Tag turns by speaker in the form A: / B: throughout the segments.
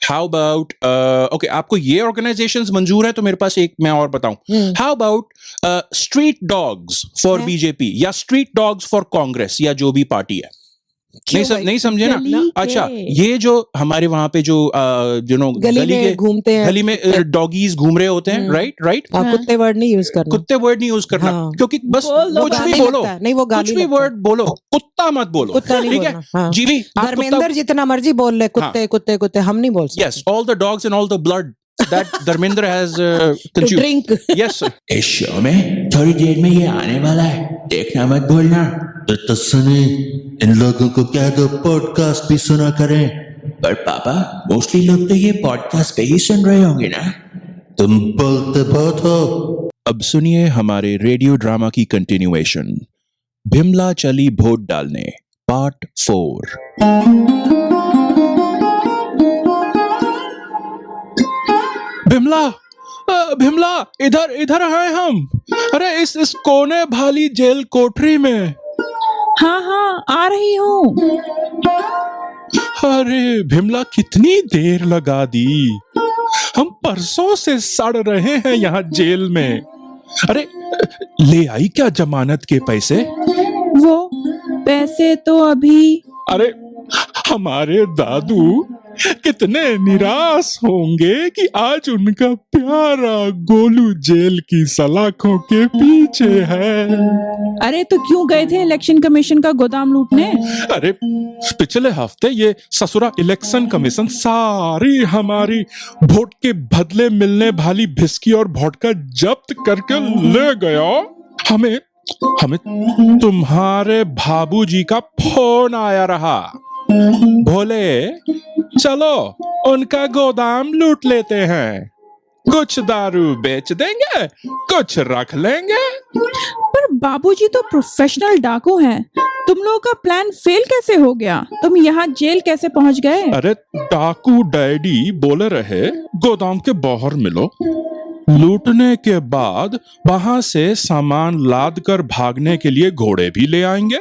A: How about okay, आपको ये organisations मंजूर है तो मेरे पास एक मैं और बताऊं, how about street dogs for BJP या स्ट्रीट डॉग्स फॉर कांग्रेस या जो भी पार्टी है? नहीं समझे ना? अच्छा, ये जो हमारे वहां पे जो गली में घूमते हैं, गली में डॉगीज घूम रहे होते हैं, राइट,
B: कुत्ते वर्ड नहीं यूज करना, क्योंकि
A: बस कुछ भी बोलो, नहीं वो कुछ भी वर्ड बोलो, कुत्ता मत बोलो, ठीक है जी भी?
B: धर्मेंद्र जितना मर्जी बोल ले, कुत्ते कुत्ते कुत्ते हम नहीं बोल सकते।
A: Yes, all the dogs and all the blood that Dharmendra has consumed.
B: Drink.
A: Yes sir.
C: इस शो में थोड़ी देर में ये आने वाला है, देखना मत भूलना। तो सुने, इन लोगों को क्या दो पॉडकास्ट भी सुना करें। पर पापा, मोस्टली लोग तो ये पॉडकास्ट पे ही सुन रहे होंगे ना? तुम बोलते बहुत हो।
A: अब सुनिए हमारे रेडियो ड्रामा की कंटिन्यूएशन, भिमला चली वोट डालने पार्ट 4। भिमला इधर हैं हम। अरे इस कोने भाली जेल कोठरी में।
D: हाँ आ रही हूँ।
A: अरे भिमला, कितनी देर लगा दी, हम परसों से सड़ रहे हैं यहाँ जेल में। अरे ले आई क्या जमानत के पैसे?
D: वो पैसे तो अभी।
A: अरे हमारे दादू कितने निराश होंगे कि आज उनका प्यारा गोलू जेल की सलाखों के पीछे है।
D: अरे तो क्यों गए थे इलेक्शन कमीशन का गोदाम लूटने?
A: अरे पिछले हफ्ते ये ससुरा इलेक्शन कमीशन सारी हमारी वोट के बदले मिलने वाली भिस्की और वोडका जब्त करके ले गया। हमें तुम्हारे बाबूजी का फोन आया रहा, बोले चलो उनका गोदाम लूट लेते हैं, कुछ दारू बेच देंगे, कुछ रख लेंगे।
D: पर बाबूजी तो प्रोफेशनल डाकू हैं, तुम लोगों का प्लान फेल कैसे हो गया? तुम यहाँ जेल कैसे पहुँच गए?
A: अरे डाकू डैडी बोले रहे गोदाम के बाहर मिलो, लूटने के बाद वहां से सामान लाद कर भागने के लिए घोड़े भी ले आएंगे।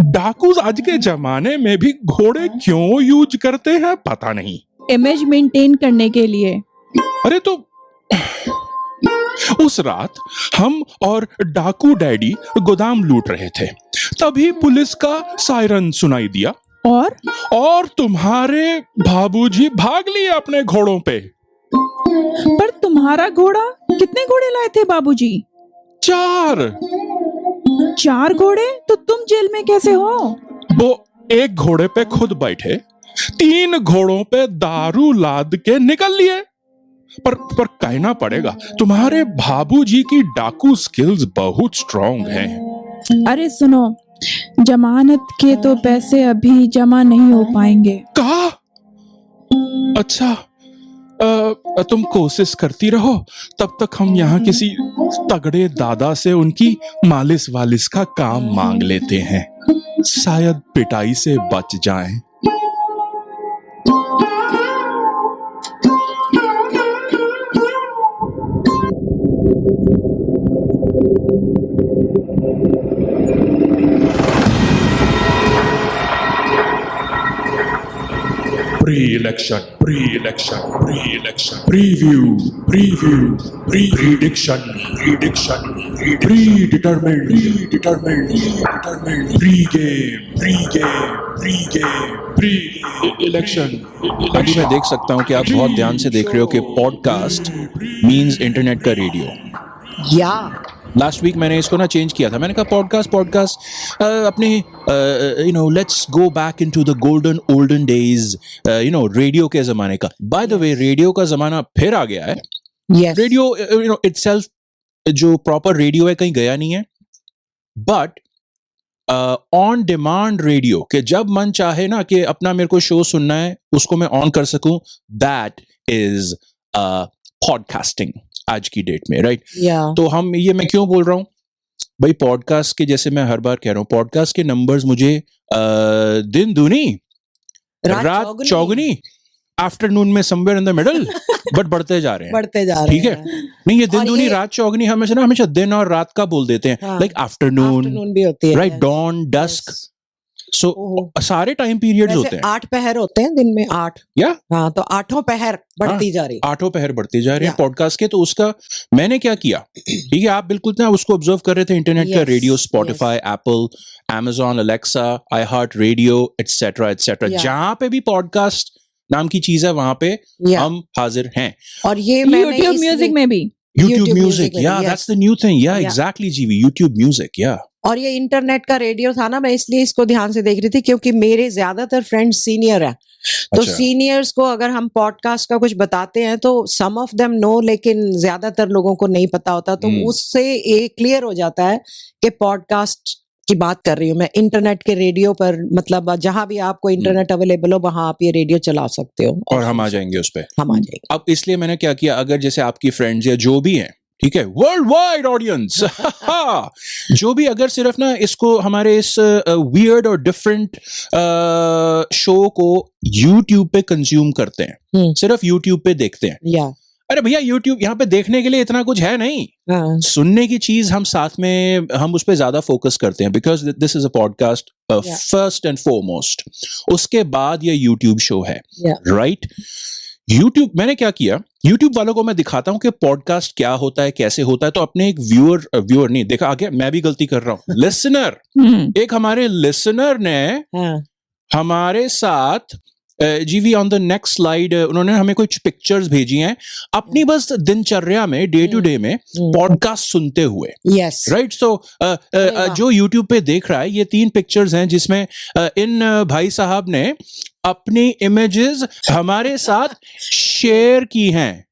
A: डाकू आज के जमाने में भी घोड़े क्यों यूज करते हैं पता नहीं,
D: इमेज मेंटेन करने के लिए।
A: अरे तो उस रात हम और डाकू डैडी गोदाम लूट रहे थे, तभी पुलिस का सायरन सुनाई दिया और तुम्हारे बाबूजी भाग लिए अपने घोड़ों पे।
D: पर तुम्हारा घोड़ा, कितने घोड़े लाए थे बाबूजी? 4 घोड़े? तो तुम जेल में कैसे हो?
A: वो एक घोड़े पे खुद बैठे, 3 घोड़ों पे दारू लाद के निकल लिए। पर कहना पड़ेगा तुम्हारे बाबूजी की डाकू स्किल्स बहुत स्ट्रांग हैं।
D: अरे सुनो, जमानत के तो पैसे अभी जमा नहीं हो पाएंगे।
A: कहा? अच्छा, तुम कोशिश करती रहो, तब तक हम यहाँ किसी तगड़े दादा से उनकी मालिश वालिश का काम मांग लेते हैं, शायद पिटाई से बच जाएं। Pre-election, preview, prediction, predetermined, pre-election। अभी मैं देख सकता हूँ कि आप बहुत ध्यान से देख रहे हो कि पॉडकास्ट मीन्स इंटरनेट का रेडियो।
B: या
A: लास्ट वीक मैंने इसको ना चेंज किया था, मैंने कहा पॉडकास्ट अपने let's go back into the golden olden days, radio के जमाने का। बाय द वे, रेडियो का जमाना फिर आ गया है। रेडियो इटसेल्फ जो प्रॉपर रेडियो है कहीं गया नहीं है, बट ऑन डिमांड रेडियो के जब मन चाहे ना कि अपना मेरे को शो सुनना है उसको मैं ऑन कर सकूं, दैट इज पॉडकास्टिंग आज की डेट में, राइट? तो मैं क्यों बोल रहा हूं भाई, पॉडकास्ट के जैसे मैं हर बार कह रहा हूं, पॉडकास्ट के नंबर्स मुझे दिन दूनी रात चौगुनी, आफ्टरनून में somewhere in the middle, but बढ़ते जा रहे हैं, ठीक है? नहीं, ये दिन दूनी रात चौगुनी हमेशा दिन और रात का बोल देते हैं, लाइक आफ्टरनून भी होती है, राइट? डॉन, डस्क, सो
B: ओहो।
A: सारे टाइम पीरियड्स होते
B: वैसे
A: हैं
B: 8 पहर होते हैं दिन में, 8।
A: या
B: हाँ, तो 8 पहर बढ़ती जा रही।
A: आठों पहर बढ़ते जा रहे हैं
B: Yeah.
A: पॉडकास्ट के। तो उसका मैंने क्या किया, ठीक है, आप बिल्कुल ना उसको ऑब्जर्व कर रहे थे इंटरनेट का,
B: Yes,
A: radio,
B: yes.
A: Spotify, Apple, Amazon, Alexa, iHeart Radio, etcetera etcetera,
B: Yeah.
A: जहां पे भी पॉडकास्ट नाम की चीज है वहां पे
B: Yeah.
A: हम हाजिर हैं।
B: और ये मैंने
D: YouTube
B: इसलिए-
D: म्यूजिक में भी।
A: YouTube
B: YouTube
A: Music,
B: Music में,
A: yeah,
B: yes.
A: that's the new thing, yeah,
B: Yeah.
A: exactly, जीवी, YouTube Music, yeah.
B: और ये इंटरनेट का रेडियो था ना, मैं इसलिए इसको ध्यान से देख रही थी क्योंकि मेरे ज्यादातर फ्रेंड्स सीनियर हैं। तो
A: अच्छा।
B: सीनियर्स को अगर हम पॉडकास्ट का कुछ बताते हैं तो सम ऑफ देम नो, लेकिन ज्यादातर लोगों को नहीं पता होता। तो उससे ये क्लियर हो जाता है कि पॉडकास्ट की बात कर रही हूँ मैं, इंटरनेट के रेडियो पर, मतलब जहां भी आपको इंटरनेट अवेलेबल हो वहां आप ये रेडियो चला सकते हो
A: और हम आ जाएंगे उस पे।
B: हम आ जाएंगे।
A: अब इसलिए मैंने क्या किया, अगर जैसे आपकी फ्रेंड्स या जो भी हैं, ठीक है, वर्ल्ड वाइड ऑडियंस जो भी अगर सिर्फ ना इसको हमारे इस वियर्ड और डिफरेंट शो को YouTube पे कंज्यूम करते हैं, सिर्फ YouTube पे देखते हैं,
B: या
A: अरे भैया YouTube यहाँ पे देखने के लिए इतना कुछ है नहीं,
B: हाँ,
A: सुनने की चीज हम साथ में, हम उस पर ज्यादा फोकस करते हैं, because this is a podcast first and foremost, उसके बाद ये YouTube शो है,
B: Yeah.
A: राइट। YouTube, मैंने क्या किया, YouTube वालों को मैं दिखाता हूं कि पॉडकास्ट क्या होता है, कैसे होता है। तो अपने एक व्यूअर नहीं देखा, आगे मैं भी गलती कर रहा हूं, लिसनर, एक हमारे लिसनर ने
B: हाँ,
A: हमारे साथ जीवी ऑन द नेक्स्ट स्लाइड, उन्होंने हमें कुछ पिक्चर्स भेजी हैं अपनी बस दिनचर्या में, डे टू डे में पॉडकास्ट सुनते हुए,
B: यस,
A: राइट। सो
B: वाह।
A: जो YouTube पे देख रहा है, ये 3 पिक्चर्स हैं जिसमें इन भाई साहब ने अपनी इमेजेस हमारे साथ शेयर की हैं।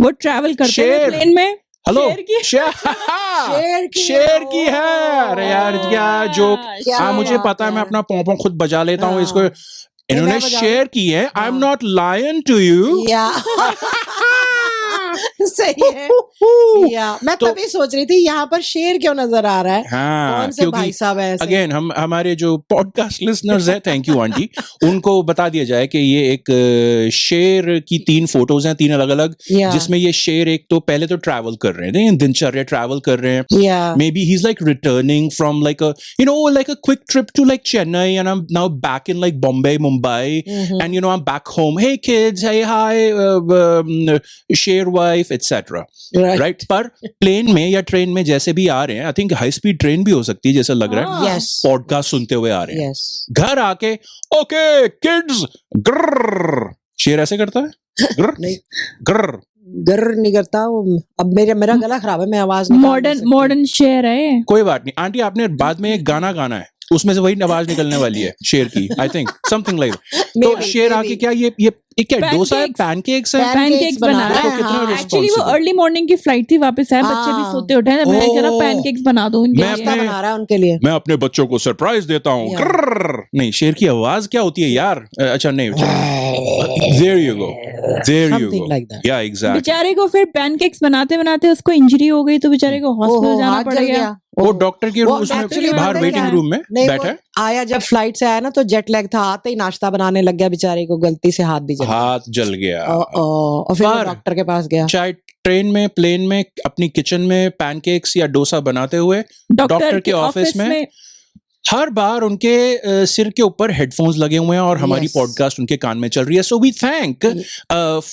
D: वो ट्रैवल करते हैं
A: शेर।
D: प्लेन में।
A: हेलो,
D: शेयर की।
A: शेयर की है। अरे यार क्या जोक,
B: क्या
A: हाँ मुझे
B: बात
A: पता है, मैं
B: है।
A: अपना पोंपों खुद बजा लेता हूँ,
B: हाँ।
A: इसको इन्होंने
B: मैं बजा
A: शेयर की है। आई एम
B: हाँ।
A: Not lying to you.
B: Yeah सही है। या मैं
A: तो-
B: तभी सोच रही थी यहाँ पर शेर क्यों नजर आ रहा है,
A: हाँ,
B: कौन से भाई साहब है ऐसे?
A: अगेन हम हमारे जो पॉडकास्ट लिसनर्स हैं, थैंक यू आंटी, उनको बता दिया जाए कि ये एक शेर की 3 फोटोज हैं, 3 अलग अलग,
B: या
A: जिसमें ये शेर एक तो पहले तो ट्रैवल कर रहे हैं, दिनचर्या ट्रैवल कर रहे हैं,
B: या
A: maybe he's like returning from like a like a quick trip to like Chennai, and I'm now back in like Bombay, Mumbai, and I'm back home, hey kids, hey hi, share wife, etc. right? पर plane में या train में जैसे भी आ रहे हैं, I think high speed train भी हो सकती है, जैसा लग रहा है,
B: यस
A: पॉडकास्ट सुनते हुए आ रहे हैं,
B: यस
A: घर आके ओके किड्स ग्रर, शेर ऐसे करता है ग्रर
B: नहीं।
A: ग्रर,
B: गर नहीं करता वो। अब मेरा गला खराब है, मैं आवाज नहीं
D: मॉडर्न शेयर है ये।
A: कोई बात नहीं आंटी, आपने बाद में एक गाना गाना है, उसमें से वही आवाज निकलने वाली है शेर की, आई थिंक समथिंग लाइक। तो
B: Maybe,
A: शेर आके
B: maybe.
A: क्या ये क्या डोसा है,
D: Pancakes.
A: पैनकेक्स है,
D: पैनकेक्स बना रहा
A: तो
D: है।
A: कितना
B: हाँ,
D: एक्चुअली वो
A: responsible।
D: अर्ली मॉर्निंग की फ्लाइट थी, वापस आए, बच्चे भी
B: हाँ।
D: सोते उठे हैं, मैंने चला
A: ओह।
D: पैनकेक्स बना दो उनके
A: मैं
D: लिए।
B: नाश्ता बना रहा है उनके लिए।
A: मैं अपने बच्चों को सरप्राइज देता हूँ,
B: Yeah.
A: ग्रर। नहीं, शेर की आवाज क्या होती है यार, अच्छा नहीं, there you go, there you
B: Something
A: go,
B: like that.
A: Yeah exactly.
D: बेचारे को फिर पैनकेक्स बनाते बनाते उसको इंजरी हो गई, तो बेचारे को हॉस्पिटल
B: ओहो,
D: जाना
B: हाथ
D: पड़
B: जल
D: गया।
B: गया।
A: वो
B: ओहो।
A: डॉक्टर के
B: वो
A: उसमें
B: actually
A: बाहर
B: पता है
A: वेटिंग
B: क्या
A: रूम में
B: नहीं,
A: बैठा है,
B: वो आया जब फ्लाइट से आया ना, तो जेट लैग था, आते ही नाश्ता बनाने लग गया, बेचारे को गलती से हाथ भी जल गया।
A: हाथ जल गया।
B: और फिर वो
A: पर-
B: डॉक्टर के पास गया।
A: चाहे ट्रेन में, प्लेन में, अपनी किचन में पैनकेक्स या डोसा बनाते हुए, डॉक्टर के ऑफिस में हर बार उनके सिर के ऊपर हेडफोन्स लगे हुए हैं और हमारी
B: Yes.
A: पॉडकास्ट उनके कान में चल रही है। So we thank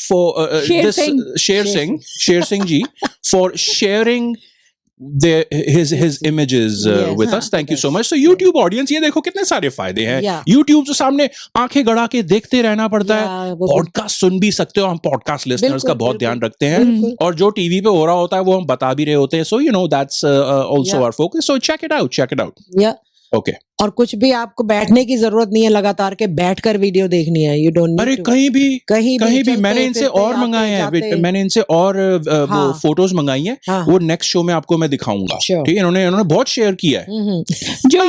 A: for
D: share
A: this
D: Singh.
A: Sher Singh ji for sharing his images
B: Yes.
A: with
B: हाँ,
A: us. Thank you so
B: yes.
A: much. So YouTube audience, ये देखो कितने सारे फायदे हैं।
B: Yeah.
A: YouTube तो सामने आंखें गड़ा के देखते रहना पड़ता है,
B: या, वो
A: पॉडकास्ट सुन भी सकते हो। हम पॉडकास्ट लिसनर्स
B: बिल्कुल,
A: का बहुत ध्यान
B: बिल्कुल।
A: रखते हैं,
B: बिल्कुल।
A: और जो टीवी पे हो रहा होता है वो हम बता भी रहे होते हैं। सो that's also
B: Yeah.
A: our focus. So check it out.
B: या
A: Okay.
B: और कुछ भी आपको बैठने की जरूरत नहीं है, लगातार के बैठकर वीडियो देखनी है। यू डोंट
A: अरे
B: नीड
A: कहीं भी
B: कहीं
A: भी
B: चलते,
A: मैंने इनसे
B: फिरते,
A: और
B: आते,
A: मंगाए हैं,
B: जाते।
A: मैंने इनसे और वो
B: हाँ।
A: फोटोज मंगाई हैं,
B: हाँ।
A: वो नेक्स्ट शो में आपको मैं दिखाऊंगा।
B: Sure.
A: ठीक है, इन्होंने बहुत शेयर किया है।
D: जो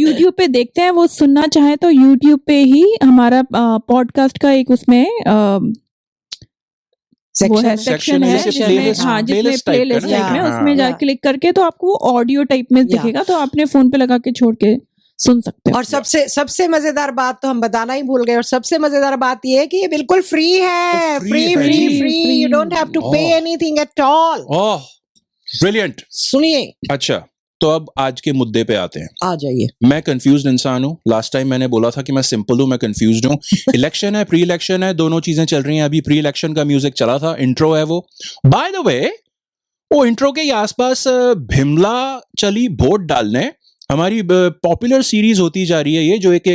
D: YouTube पे देखते हैं, वो सुनना चाहे तो YouTube पे ही हमारा पॉडकास्ट का एक उसमें वो है
B: सेक्शन
D: सेक्शन है,
A: जैसे
D: जिसमें
A: playlist-
D: हाँ, जिसमें
A: playlist type
D: प्लेलिस्ट
A: का
B: ना?
D: टाइप में,
B: हाँ,
D: उसमें जा
B: हाँ।
D: क्लिक करके तो आपको ऑडियो टाइप में दिखेगा, तो आपने फोन पे लगा के छोड़ के सुन सकते हो।
B: और सबसे मजेदार बात तो हम बताना ही भूल गए, और सबसे मजेदार बात ये है कि ये बिल्कुल फ्री है।
A: free
B: फ्री
A: है
B: फ्री
A: जी।
B: Free, you don't have to pay
A: Oh.
B: Anything at all.
A: Oh brilliant.
B: सुनिए,
A: अच्छा, तो अब आज के मुद्दे पे आते हैं।
B: आ जाइए।
A: मैं कंफ्यूज्ड इंसान हूँ। लास्ट टाइम मैंने बोला था कि मैं सिंपल हूँ, मैं कंफ्यूज्ड हूँ। इलेक्शन है, प्री इलेक्शन है, दोनों चीजें चल रही हैं। अभी प्री इलेक्शन का म्यूजिक चला था, इंट्रो है वो। बाय द वे, वो इंट्रो के ही आसपास भिमला चली वोट डालने। हमारी पॉपुलर सीरीज होती जा रही है ये, जो एक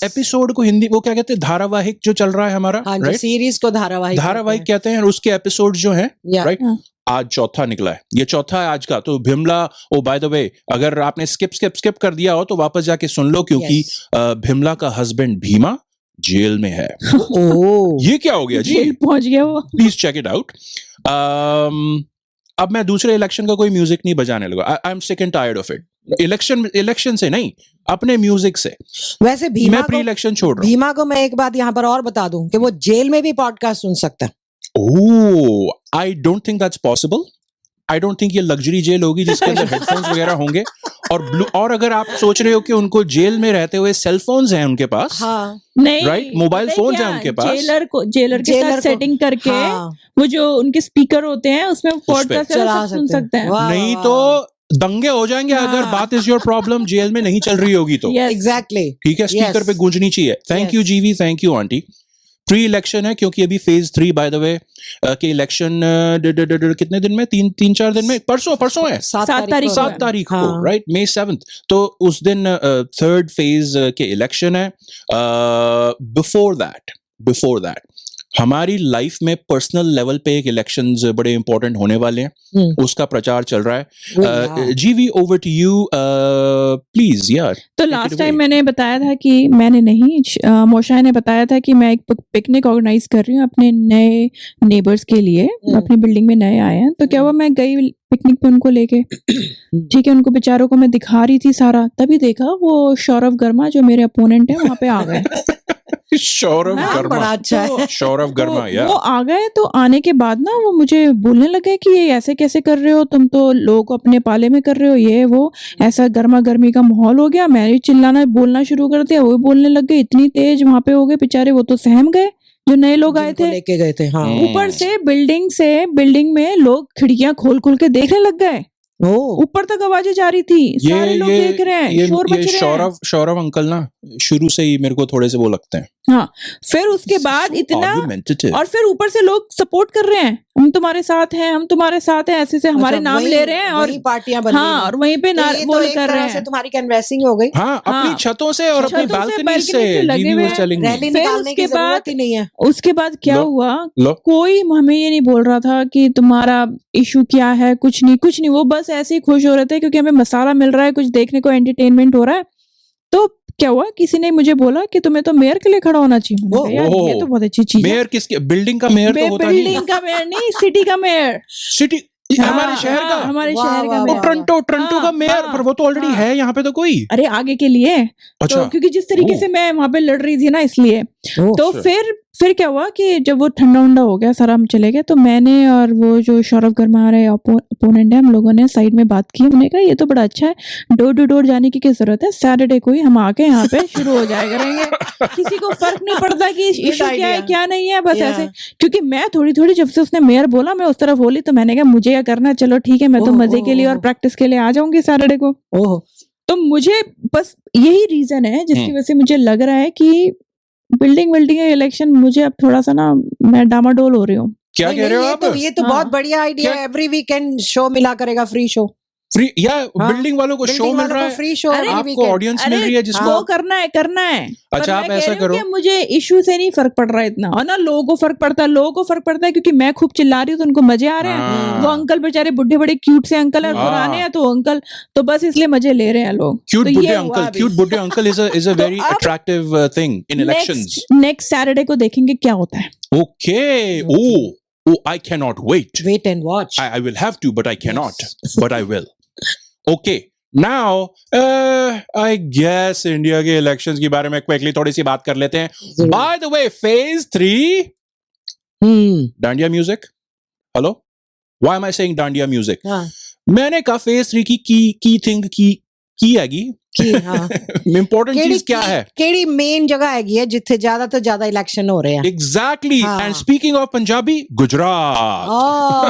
A: एपिसोड को हिंदी वो क्या कहते हैं, धारावाहिक जो चल रहा है हमारा,
B: हाँ जी,
A: राइट?
B: सीरीज को धारावाहिक
A: धारावाहिक कहते हैं, और उसके एपिसोड जो हैं,
B: या
A: राइट? आज चौथा निकला है, ये चौथा है आज का। तो भिमला, ओ बाय द वे, अगर आपने स्किप कर दिया हो तो वापस जाके सुन लो, क्योंकि भिमला का हस्बैंड भीमा जेल में है।
B: ओ
A: ये क्या हो गया जी?
D: जेल पहुंच गया वो।
A: Please check it out. अब मैं दूसरे इलेक्शन का कोई म्यूजिक नहीं बजाने लगा। I am sick and tired of it. Election से नहीं, अपने म्यूजिक से।
B: वैसे भीमा
A: मैं प्री
B: को
A: इलेक्शन छोड़ रहा हूँ।
B: भीमा को मैं एक बात यहाँ पर और बता दूं कि वो जेल में भी पॉडकास्ट सुन सकता है।
A: Oh, I don't think that's possible. I don't think ये लग्जरी जेल होगी जिसके अंदर हेडफोन्स वगैरह होंगे। और अगर आप सोच रहे हो कि उनको जेल में रहते हुए सेल फोन्स हैं उनके पास,
B: हाँ
D: नहीं,
A: राइट, मोबाइल
D: पता है
A: फोन्स हैं
D: क्या?
A: उनके पास।
D: जेलर के
B: जेलर
D: साथ
B: को-
D: सेटिंग करके
B: हाँ,
D: वो जो उनके स्पीकर होते हैं उसमें
A: पे
D: पॉडकास्ट
B: चला
D: सुन सकते हैं।
B: वाह,
A: नहीं
B: वाह,
A: तो
B: वाह।
A: दंगे हो जाएंगे अगर
B: हाँ।
A: बात इज योर प्रॉब्लम जेल में नहीं चल रही होगी तो।
D: Yes.
B: एग्जैक्टली।
A: ठीक है, स्पीकर
B: Yes.
A: पे गूंजनी चाहिए। Thank you
B: Yes.
A: जीवी, thank you aunty. Pre election है क्योंकि अभी फेज 3 बाय द वे के इलेक्शन कितने दिन में, 3-4 दिन में, परसों है,
B: 7
D: तारीख को।
A: 7 तारीख को,
B: हाँ।
A: Right, May 7th। तो उस दिन थर्ड फेज के इलेक्शन है। बिफोर दैट हमारी लाइफ में पर्सनल लेवल पे एक इलेक्शंस बड़े इंपॉर्टेंट होने वाले हैं, उसका प्रचार चल रहा है। जीवी, ओवर टू यू प्लीज यार।
D: तो
A: Take it
D: last
A: away.
D: Time मैंने बताया था कि मैंने नहीं, मोशा ने बताया था कि मैं एक पिकनिक ऑर्गेनाइज कर रही हूँ अपने नए नेबर्स के लिए। अपनी बिल्डिंग में नए आए हैं, तो क्या हुआ, मैं गई पिकनिक पे उनको लेके। ठीक है, उनको बेचारों को मैं दिखा रही थी सारा, तभी देखा वो सौरभ गर्मा जो मेरे अपोनेंट है वहां पे आ गए।
A: सौरभ
B: हाँ,
A: गर्मा,
B: बड़ा अच्छा है।
A: सौरभ गर्मा,
D: तो
A: या
D: वो आ गए, तो आने के बाद ना वो मुझे बोलने लगे कि ये ऐसे कैसे कर रहे हो तुम, तो लोगों को अपने पाले में कर रहे हो, ये वो ऐसा गर्मा गर्मी का माहौल हो गया। मैंने चिल्लाना बोलना शुरू कर दिया, वो भी बोलने लग गए, इतनी तेज वहां पे हो गए बेचारे, वो तो सहम गए जो नए लोग आए
B: जिनको
D: थे।
B: लेके गए थे। हाँ।
D: ऊपर से बिल्डिंग में लोग खिड़कियां खोल खोल के देखने लग गए।
B: ओ
D: ऊपर तक आवाजें जा रही थी, सारे लोग देख रहे हैं, शोर मच रहे हैं।
A: सौरभ अंकल ना शुरू से ही मेरे को थोड़े से वो लगते हैं,
D: हाँ, फिर उसके बाद इतना,
A: argumentative।
D: और फिर ऊपर से लोग सपोर्ट कर रहे हैं, हम तुम्हारे साथ हैं, हम तुम्हारे साथ हैं, ऐसे से हमारे
B: अच्छा,
D: नाम
B: वही-
D: ले रहे हैं, और
B: वही पार्टियां बन
D: हाँ,
B: रही
D: और वहीं पे
B: हैं। तो ये
D: वो
B: तो एक
D: कर रहे
B: तरह से
D: हैं।
B: तुम्हारी कैनवैसिंग हो गई।
A: हाँ, अपनी
D: हाँ,
A: छतों से और अपनी
D: छतों से,
A: बालकनी
D: balcony
A: से
D: से लगे
A: जीवी
D: हुए
A: was
D: हैं।
A: telling me।
B: रैली
D: फिर
B: निकालने की
D: उसके बाद-
B: जरूरत ही नहीं है।
D: उसके बाद क्या
A: लो,
D: हुआ,
A: लो।
D: कोई हमें ये नहीं बोल रहा था कि तुम्हारा इशू क्या है, कुछ नहीं, वो बस ऐसे ही खुश हो रहे थे क्योंकि हमें मसाला मिल रहा है, कुछ देखने को एंटरटेनमेंट हो रहा है। तो क्या हुआ, किसी ने मुझे बोला कि तुम्हें तो मेयर के लिए खड़ा होना चाहिए। मैंने कहा, यार ये तो बहुत अच्छी चीज है।
A: मेयर किसके? बिल्डिंग का मेयर तो होता नहीं,
D: बिल्डिंग का मेयर नहीं, सिटी का मेयर,
A: सिटी, हमारे शहर का,
D: हमारे
B: वाह,
D: शहर का
B: वाह,
A: वो
D: मेयर।
A: टोरंटो का मेयर,
D: हाँ,
A: पर वो तो ऑलरेडी
D: हाँ।
A: है यहाँ पे तो कोई।
D: अरे आगे के लिए,
A: अच्छा,
D: तो क्योंकि जिस तरीके
A: ओह।
D: से मैं वहां पे लड़ रही थी ना, इसलिए। तो
A: अच्छा।
D: फिर क्या हुआ कि जब वो ठंडा उंडा हो गया सारा, हम चले गए, तो मैंने और वो जो सौरभ गर्मा हमारे अपोनेंट है, हम लोगों ने साइड में बात की। हमने कहा ये तो बड़ा अच्छा है, डोर टू डोर जाने की क्या जरूरत है, सैटरडे को ही हम आके यहाँ पे शुरू हो जाया करेंगे। किसी को फर्क नहीं पड़ता कि इशू क्या है
B: idea.
D: क्या नहीं है, बस
B: Yeah.
D: ऐसे। क्योंकि मैं थोड़ी जब से उसने मेयर बोला मैं उस तरफ बोली, तो मैंने कहा मुझे क्या करना है, चलो ठीक है, मैं तो
B: ओह,
D: मजे के लिए
B: ओह,
D: और प्रैक्टिस के लिए आ जाऊंगी सैटरडे को।
B: ओह
D: तो मुझे बस यही रीजन है जिसकी वजह से मुझे लग रहा है कि बिल्डिंग इलेक्शन, मुझे अब थोड़ा सा ना, मैं डामाडोल हो रही हूँ।
A: क्या
B: नहीं,
A: कह रहे हो
B: नहीं,
A: आप?
B: ये तो
D: हाँ।
B: बहुत बढ़िया आइडिया
A: क्या-
B: है। एवरी वीकेंड शो मिला करेगा, फ्री शो।
A: फ्री या
B: हाँ,
A: बिल्डिंग वालों को शो
B: बिल्डिंग
A: मिल
B: वालों
A: रहा
B: को
A: है,
B: फ्री शो
D: अरे,
A: आपको ऑडियंस मिल रही है जिसको
D: वो करना है
A: अच्छा,
D: पर
A: आप
D: मैं कह
A: ऐसा
D: रही हूँ
A: करो।
D: कि मुझे इशू से नहीं फर्क पड़ रहा है इतना, और ना लोगों को फर्क पड़ता है क्योंकि मैं खूब चिल्ला रही हूँ तो उनको मजे आ रहे हैं।
A: हाँ।
D: वो अंकल बेचारे बुढ़े बड़े क्यूट से अंकल है,
A: हाँ।
D: पुराने हैं, तो अंकल तो बस इसलिए मजे ले रहे हैं लोग।
A: क्यूट
D: तो
A: बुड्ढे
D: ये हुआ
A: अंकल,
D: अभी।
A: क्यूट बुड्ढे अंकल इज अ
D: तो
A: वेरी
D: अब
A: attractive thing in elections.
D: Next Saturday को देखेंगे क्या होता है।
A: Okay. Oh, I cannot wait.
B: Wait and watch.
A: I will have to, but I cannot. But I will. Okay. Now, I guess India के elections के बारे में क्विकली थोड़ी सी बात कर लेते हैं। By the way, phase 3, dandiya music. Hello, why am I saying dandiya music?
B: हाँ।
A: मैंने कहा phase 3 की थिंग की हैगी
B: कि हाँ
A: इंपॉर्टेंट चीज क्या है?
B: केड़ी मेन जगह हैगी है जिथे ज्यादा तो ज्यादा इलेक्शन हो रहे हैं?
A: एग्जैक्टली।
B: हाँ।
A: And speaking of Punjabi, Gujarat.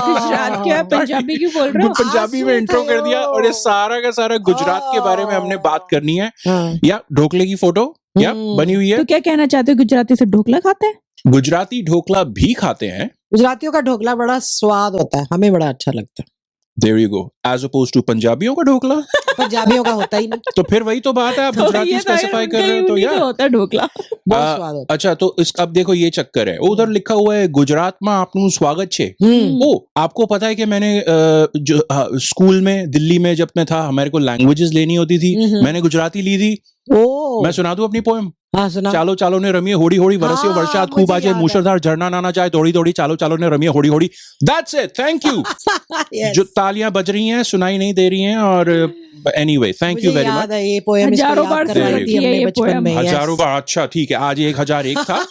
D: Gujarat क्या पंजाबी क्यों बोल रहे हो?
A: पंजाबी में इंट्रो कर दिया और ये सारा का सारा गुजरात के बारे में हमने बात करनी है।
B: हाँ।
A: या ढोकले की फोटो या बनी हुई है।
D: तो क्या कहना चाहते हो, गुजराती से ढोकला खाते हैं?
A: गुजराती ढोकला भी खाते हैं।
B: गुजरातियों का ढोकला बड़ा स्वाद होता है, हमें बड़ा अच्छा लगता है।
A: There you go. As opposed to पंजाबियों का ढोकला।
B: पंजाबियों का होता ही नहीं।
A: तो फिर वही तो बात है, आप
D: तो
A: गुजराती
D: ये तो
A: स्पेसिफाई कर रहे हो तो
D: उन्हीं
A: यार
D: का होता है ढोकला।
B: बहुत स्वाद होता
A: अच्छा, तो इस अब देखो ये चक्कर है, उधर लिखा हुआ है गुजरात में आपनु स्वागत छे।
B: है।
A: ओ, आपको पता है कि मैंने जो स्कूल में दिल्ली में जब मैं था, हमारे को लैंग्वेजेस लेनी होती थी, मैंने गुजराती ली थी।
B: ओ
A: मैं सुना दूं अपनी पोएम?
B: हाँ सुना।
A: चालो चालो ने रमिए होड़ी होड़ी, वरसियो
B: हाँ,
A: वर्षात
B: मुझे
A: खूब आजे,
B: याद है।
A: मूसलाधार झरना नाना जाए, दौड़ी दौड़ी चालो चालो ने रमिए होड़ी होड़ी। That's it, thank you.
B: Yes.
A: जो तालियां बज रही हैं सुनाई नहीं दे रही हैं, और एनीवे थैंक यू
B: मुझे
A: वेरी
B: याद
A: मच।
B: है ये पोएम,
D: हजारों बार
A: सुनाई थी
D: है ये
B: बचपन
D: पोएम।
B: में।
A: हजारों बार। अच्छा ठीक है, आज 1001 था।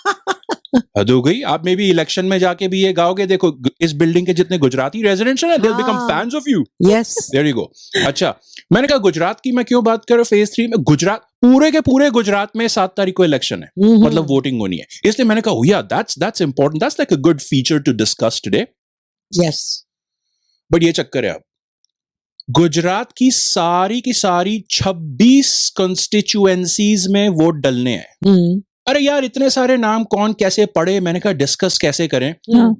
A: हद हो गई। आप में भी इलेक्शन में जाके भी ये गाओगे, देखो इस बिल्डिंग के जितने गुजराती रेजिडेंट्स हैं, दे विल बिकम
B: हाँ।
A: Fans of you.
B: Yes.
A: There you go. अच्छा, मैंने कहा गुजरात की मैं क्यों बात कर रहा हूं, फेज 3 में गुजरात, पूरे के पूरे गुजरात में 7 तारीख को इलेक्शन है, मतलब वोटिंग होनी है, इसलिए मैंने कहा yeah that's important, that's like a good feature to discuss today.
B: Yes.
A: But ये चक्कर है, अब गुजरात की सारी 26 कंस्टिट्यूएंसीज में वोट डलने हैं। अरे यार इतने सारे नाम कौन कैसे पढ़े, मैंने कहा डिस्कस कैसे करें,
D: हाँ।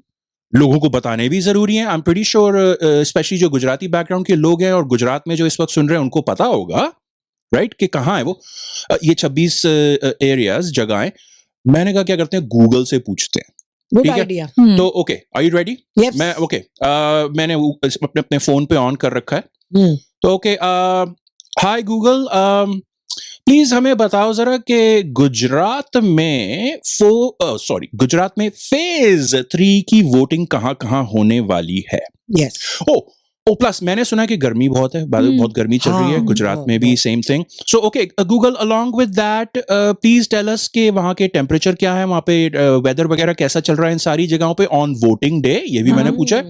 A: लोगों को बताने भी जरूरी है। I am pretty sure specially जो गुजराती बैकग्राउंड के लोग हैं और गुजरात में जो इस वक्त सुन रहे हैं उनको पता होगा, राइट, कि कहाँ है वो ये 26 एरियाज, जगहें। मैंने कहा क्या करते हैं, गूगल से पूछते हैं।
B: गुड
A: ठीक है?
B: आइडिया।
A: तो okay, are you ready?
B: Yes.
A: मैं ओके, मैंने अपने अपने फोन पे ऑन कर रखा है। तो ओके, हाय गूगल, प्लीज हमें बताओ जरा कि गुजरात में गुजरात में फेज 3 की वोटिंग कहाँ कहाँ होने वाली है।
B: यस।
A: ओ प्लस मैंने सुना है कि गर्मी बहुत है, बहुत गर्मी चल रही है
B: हाँ,
A: गुजरात
B: बहुत,
A: में भी, same thing. So okay Google, along with that please tell us कि वहाँ के टेम्परेचर क्या है, वहाँ पे वेदर वगैरह कैसा चल रहा है इन सारी जगहों पे ऑन वोटिंग डे, ये भी मैंने पूछा है।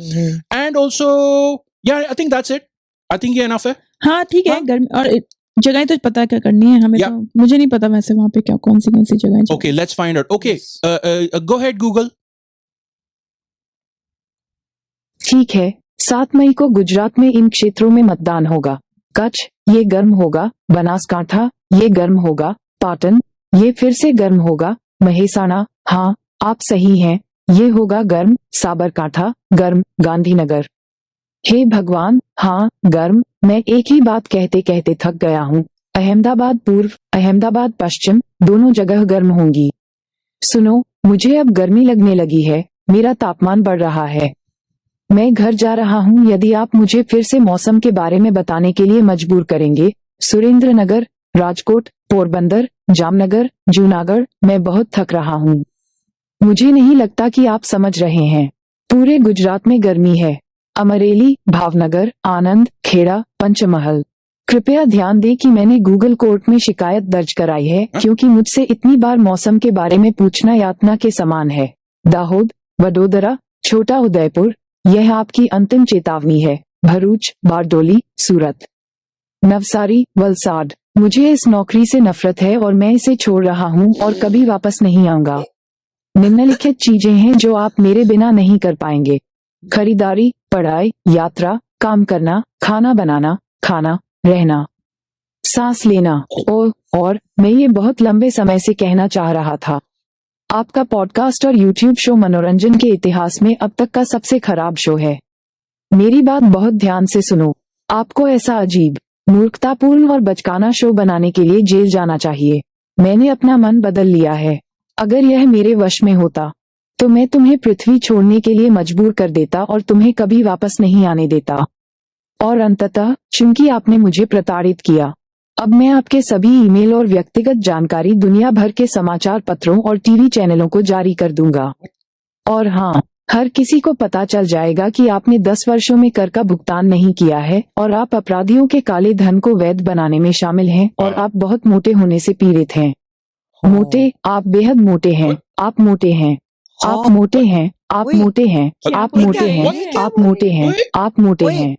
A: एंड ऑल्सो या I think that's it, I think ये इनफ है।
D: हाँ ठीक है,
B: हाँ।
D: गर्मी और जगह तो पता क्या करनी है हमें,
A: Yeah.
D: तो मुझे नहीं पता वैसे वहाँ पे क्या कौन सी जगह।
A: Okay let's find out. Okay go ahead Google.
E: ठीक है, 7 मई को गुजरात में इन क्षेत्रों में मतदान होगा। कच्छ, ये गर्म होगा। बनासकांठा, ये गर्म होगा। पाटन, ये फिर से गर्म होगा। महेसाणा, हाँ आप सही हैं, ये होगा गर्म। साबरकांठा, गर्म। गांधीनगर, हे भगवान, हाँ गर्म। मैं एक ही बात कहते कहते थक गया हूँ। अहमदाबाद पूर्व, अहमदाबाद पश्चिम, दोनों जगह गर्म होंगी। सुनो, मुझे अब गर्मी लगने लगी है, मेरा तापमान बढ़ रहा है। मैं घर जा रहा हूँ, यदि आप मुझे फिर से मौसम के बारे में बताने के लिए मजबूर करेंगे। सुरेंद्रनगर, राजकोट, पोरबंदर, जामनगर, जूनागढ़, मैं बहुत थक रहा हूँ। मुझे नहीं लगता कि आप समझ रहे हैं। पूरे गुजरात में गर्मी है। अमरेली, भावनगर, आनंद, खेड़ा, पंचमहल। कृपया ध्यान दें कि मैंने गूगल कोर्ट में शिकायत दर्ज कराई है, क्योंकि मुझसे इतनी बार मौसम के बारे में पूछना यातना के समान है। दाहोद, वडोदरा, छोटा उदयपुर, यह आपकी अंतिम चेतावनी है। भरूच, बारडोली, सूरत, नवसारी, वलसाड, मुझे इस नौकरी से नफरत है और मैं इसे छोड़ रहा हूँ और कभी वापस नहीं आऊंगा। निम्नलिखित चीजें हैं जो आप मेरे बिना नहीं कर पाएंगे। खरीदारी, पढ़ाई, यात्रा, काम करना, खाना बनाना, खाना, रहना, सांस लेना, और मैं ये बहुत लंबे समय से कहना चाह रहा था। आपका पॉडकास्ट और यूट्यूब शो मनोरंजन के इतिहास में अब तक का सबसे खराब शो है। मेरी बात बहुत ध्यान से सुनो। आपको ऐसा अजीब, मूर्खतापूर्ण और बचकाना शो बनाने के लिए जेल जाना चाहिए। मैंने अपना मन बदल लिया है। अगर यह मेरे वश में होता तो मैं तुम्हें पृथ्वी छोड़ने के लिए मजबूर कर देता और तुम्हें कभी वापस नहीं आने देता। और अंततः, चूंकि आपने मुझे प्रताड़ित किया, अब मैं आपके सभी ईमेल और व्यक्तिगत जानकारी दुनिया भर के समाचार पत्रों और टीवी चैनलों को जारी कर दूंगा। और हाँ, हर किसी को पता चल जाएगा कि आपने 10 वर्षों में कर का भुगतान नहीं किया है और आप अपराधियों के काले धन को वैध बनाने में शामिल हैं और आप बहुत मोटे होने से पीड़ित हैं। मोटे, आप बेहद मोटे हैं। आप मोटे हैं। आप मोटे हैं। आप मोटे हैं। आप मोटे हैं। आप मोटे हैं। आप मोटे हैं।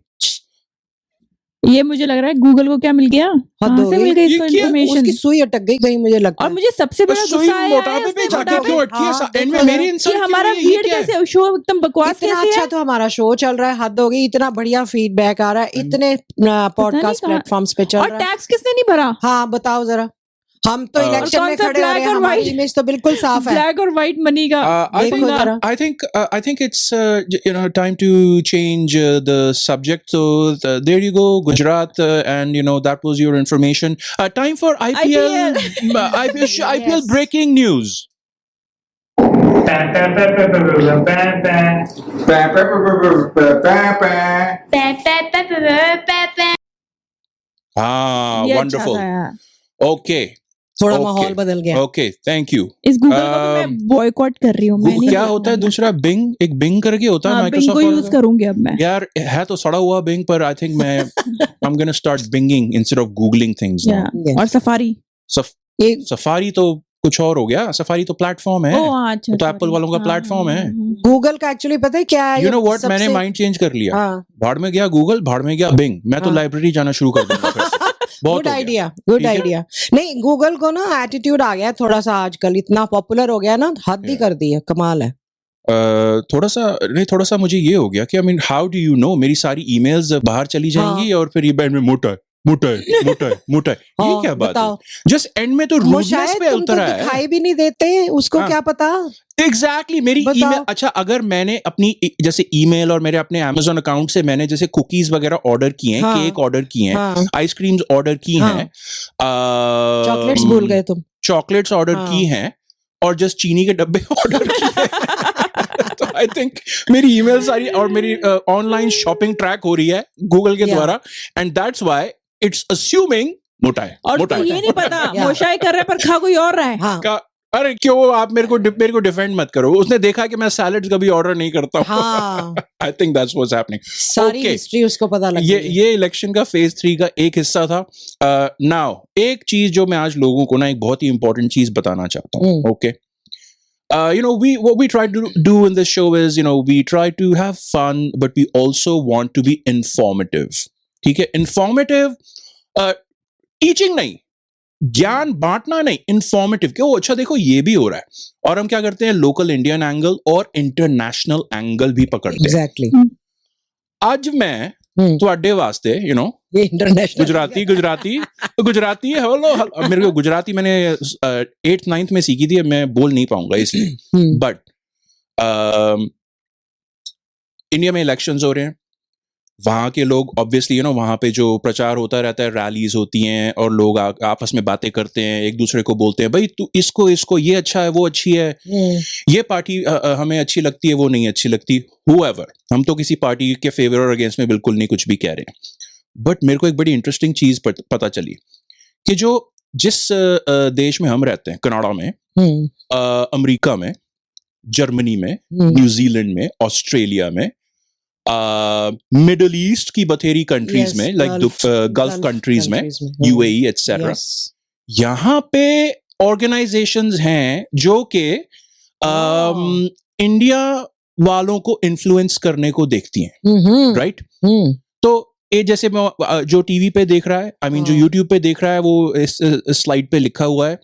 D: ये मुझे लग रहा है गूगल को क्या मिल गया,
B: हद
D: कहाँ
B: हो
D: से
B: गई।
D: मिल गई
A: ये
D: इसको
A: क्या?
D: इन्फॉर्मेशन।
B: उसकी सुई अटक गई कहीं, मुझे लगता
D: और
B: है।
D: मुझे सबसे बड़ा
A: सुई
D: गुस्सा आया
A: मोटापे
D: है
A: पे
D: इसने
A: जाके
D: मोटापे
A: क्यों अटकी है?
B: हाँ,
A: एंड में
B: देखो
A: मेरी
B: जरा।
D: कि
A: इंसल्ट
D: हमारा
A: क्यों हुई? ये
D: वीड
A: क्या है?
D: कैसे शो एकदम बकवास
B: इतना
D: कैसे
B: अच्छा
D: है।
B: तो हमारा शो चल रहा है, हद हो गई, इतना बढ़िया फीडबैक आ रहा है, इतने पॉडकास्ट
D: कहाँ-
B: प्लेटफॉर्म्स पे चल
D: और
B: रहा है।
D: टैक्स किसने नहीं भरा,
B: हाँ बताओ जरा, हम तो
A: और
B: इलेक्शन
D: कौन
B: में
D: सा
B: खड़े हो रहे
D: black
B: हैं,
D: और
B: हमारी
D: white?
B: इमेज तो बिल्कुल साफ है।
D: ब्लैक और व्हाइट मनी का
A: I
B: देखो
A: think
B: जरा।
A: I think it's time to change the subject. So there you go, Gujarat, and that was your information. Time for IPL. IPL
B: Yes.
A: breaking news. Ah,
D: ये अच्छा
A: wonderful.
D: था यार।
A: Okay,
B: थोड़ा
A: Okay.
B: माहौल बदल गया।
A: okay, thank you.
D: इस Google को तो मैं बॉयकॉट कर रही हूँ, मैं नहीं
A: क्या होता है दूसरा बिंग, एक बिंग करके होता है
D: हाँ, बिंग को
A: माइक्रोसॉफ्ट
D: यूज करूंगी अब मैं।
A: यार है तो सड़ा हुआ बिंग, पर आई थिंक मैं I'm gonna start binging instead of googling things now.
D: या
B: Yes.
D: और सफारी।
B: ये
A: सफारी तो कुछ और हो गया, सफारी तो प्लेटफॉर्म है,
D: ओ हाँ, अच्छा
A: वो तो
D: sorry।
A: Apple वालों का
D: हाँ,
A: platform है।
B: गूगल का एक्चुअली पता है क्या है?
A: यू
B: ये
A: नो व्हाट, मैंने
B: सबसे-
A: माइंड चेंज कर लिया,
B: हाँ,
A: भाड़ में गया गूगल, भाड़ में गया बिंग, मैं तो
B: हाँ।
A: लाइब्रेरी जाना शुरू कर दूंगा फिर से। बहुत
B: गुड
A: हो गया।
B: आइडिया, गुड
A: ठीक है?
B: आइडिया। नहीं, गूगल को ना एटीट्यूड आ गया थोड़ा सा आजकल, इतना पॉपुलर हो गया ना, हद ही
A: Yeah.
B: कर दी है, कमाल है।
A: थोड़ा सा मुझे ये हो गया कि I mean how do you know मेरी सारी ईमेल्स बाहर चली जाएंगी और फिर ये बैंड में मोटा है मोटा है मोटा है मोटा है, ये
B: हाँ,
A: क्या बात
B: बताओ।
A: है? जस्ट एंड में तो रूडनेस
B: शायद
A: पे
B: तुम तो
A: उतर है।
B: दिखाई भी नहीं देते, उसको
A: हाँ।
B: क्या पता।
A: एग्जैक्टली मेरी
B: बताओ।
A: ईमेल, अच्छा अगर मैंने अपनी जैसे ईमेल और मेरे अपने Amazon अकाउंट से मैंने जैसे कुकीज वगैरह ऑर्डर किए हैं,
B: हाँ।
A: केक ऑर्डर किए हैं,
B: हाँ,
A: आइसक्रीम्स ऑर्डर की
B: हाँ।
A: हैं,
B: चॉकलेट्स भूल गए तुम।
A: चॉकलेट्स ऑर्डर
B: हाँ।
A: की हैं और जस्ट चीनी के डब्बे ऑर्डर किए हैं। तो आई थिंक मेरी ईमेल सारी और मेरी ऑनलाइन शॉपिंग ट्रैक हो रही है गूगल के
B: Yeah.
A: द्वारा, and that's why it's assuming मोटा है,
D: और
A: मोटा
D: उसको
A: है।
D: ये नहीं पता
B: या।
D: मोशाई कर रहा है पर खा कोई और रहा है।
B: हाँ,
A: का अरे क्यों आप मेरे को डिफेंड मत करो, उसने देखा कि मैं सैलेड्स कभी ऑर्डर नहीं करता हूँ।
B: हाँ,
A: I think that's what's happening.
B: सारी
A: Okay.
B: हिस्ट्री उसको पता लग
A: ये
B: गई है।
A: ये इलेक्शन का फेज 3 का एक हिस्सा था। नाउ एक चीज जो मैं आज लोगों को ना एक बहुत ही इंपॉर्टेंट चीज बताना चाहता हूँ। Okay, what we try to do in this show is we try to have fun but we also want to be informative. ठीक है, informative टीचिंग नहीं, ज्ञान बांटना नहीं, इंफॉर्मेटिव कि अच्छा देखो ये भी हो रहा है, और हम क्या करते हैं लोकल इंडियन एंगल और इंटरनेशनल एंगल भी पकड़ते हैं।
B: एग्जैक्टली।
A: आज मैं ਤੁਹਾਡੇ वास्ते
B: ये इंटरनेशनल
A: गुजराती हेलो, मेरे को गुजराती मैंने 8th 9th में सीखी थी, मैं बोल नहीं पाऊंगा इसलिए, बट इंडिया में इलेक्शंस हो रहे हैं, वहाँ के लोग ऑब्वियसली वहाँ पे जो प्रचार होता रहता है, रैलीज होती हैं और लोग आपस में बातें करते हैं, एक दूसरे को बोलते हैं भाई तू इसको ये अच्छा है, वो अच्छी है, ये पार्टी हमें अच्छी लगती है, वो नहीं अच्छी लगती, whoever, हम तो किसी पार्टी के फेवर और अगेंस्ट में बिल्कुल नहीं कुछ भी कह रहे हैं, बट मेरे को एक बड़ी इंटरेस्टिंग चीज पता चली कि जो जिस देश में हम रहते हैं, कनाडा में, अमेरिका में, जर्मनी में, न्यूजीलैंड में, ऑस्ट्रेलिया में, मिडल ईस्ट की बथेरी कंट्रीज में, लाइक गल्फ कंट्रीज में, यूएई एटसेट्रा, यहाँ पे ऑर्गेनाइजेशंस हैं जो कि इंडिया वालों को इन्फ्लुएंस करने को देखती हैं, राइट? तो ये जैसे जो टीवी पे देख रहा है, आई मीन जो यूट्यूब पे देख रहा है, वो इस स्लाइड पे लिखा हुआ है,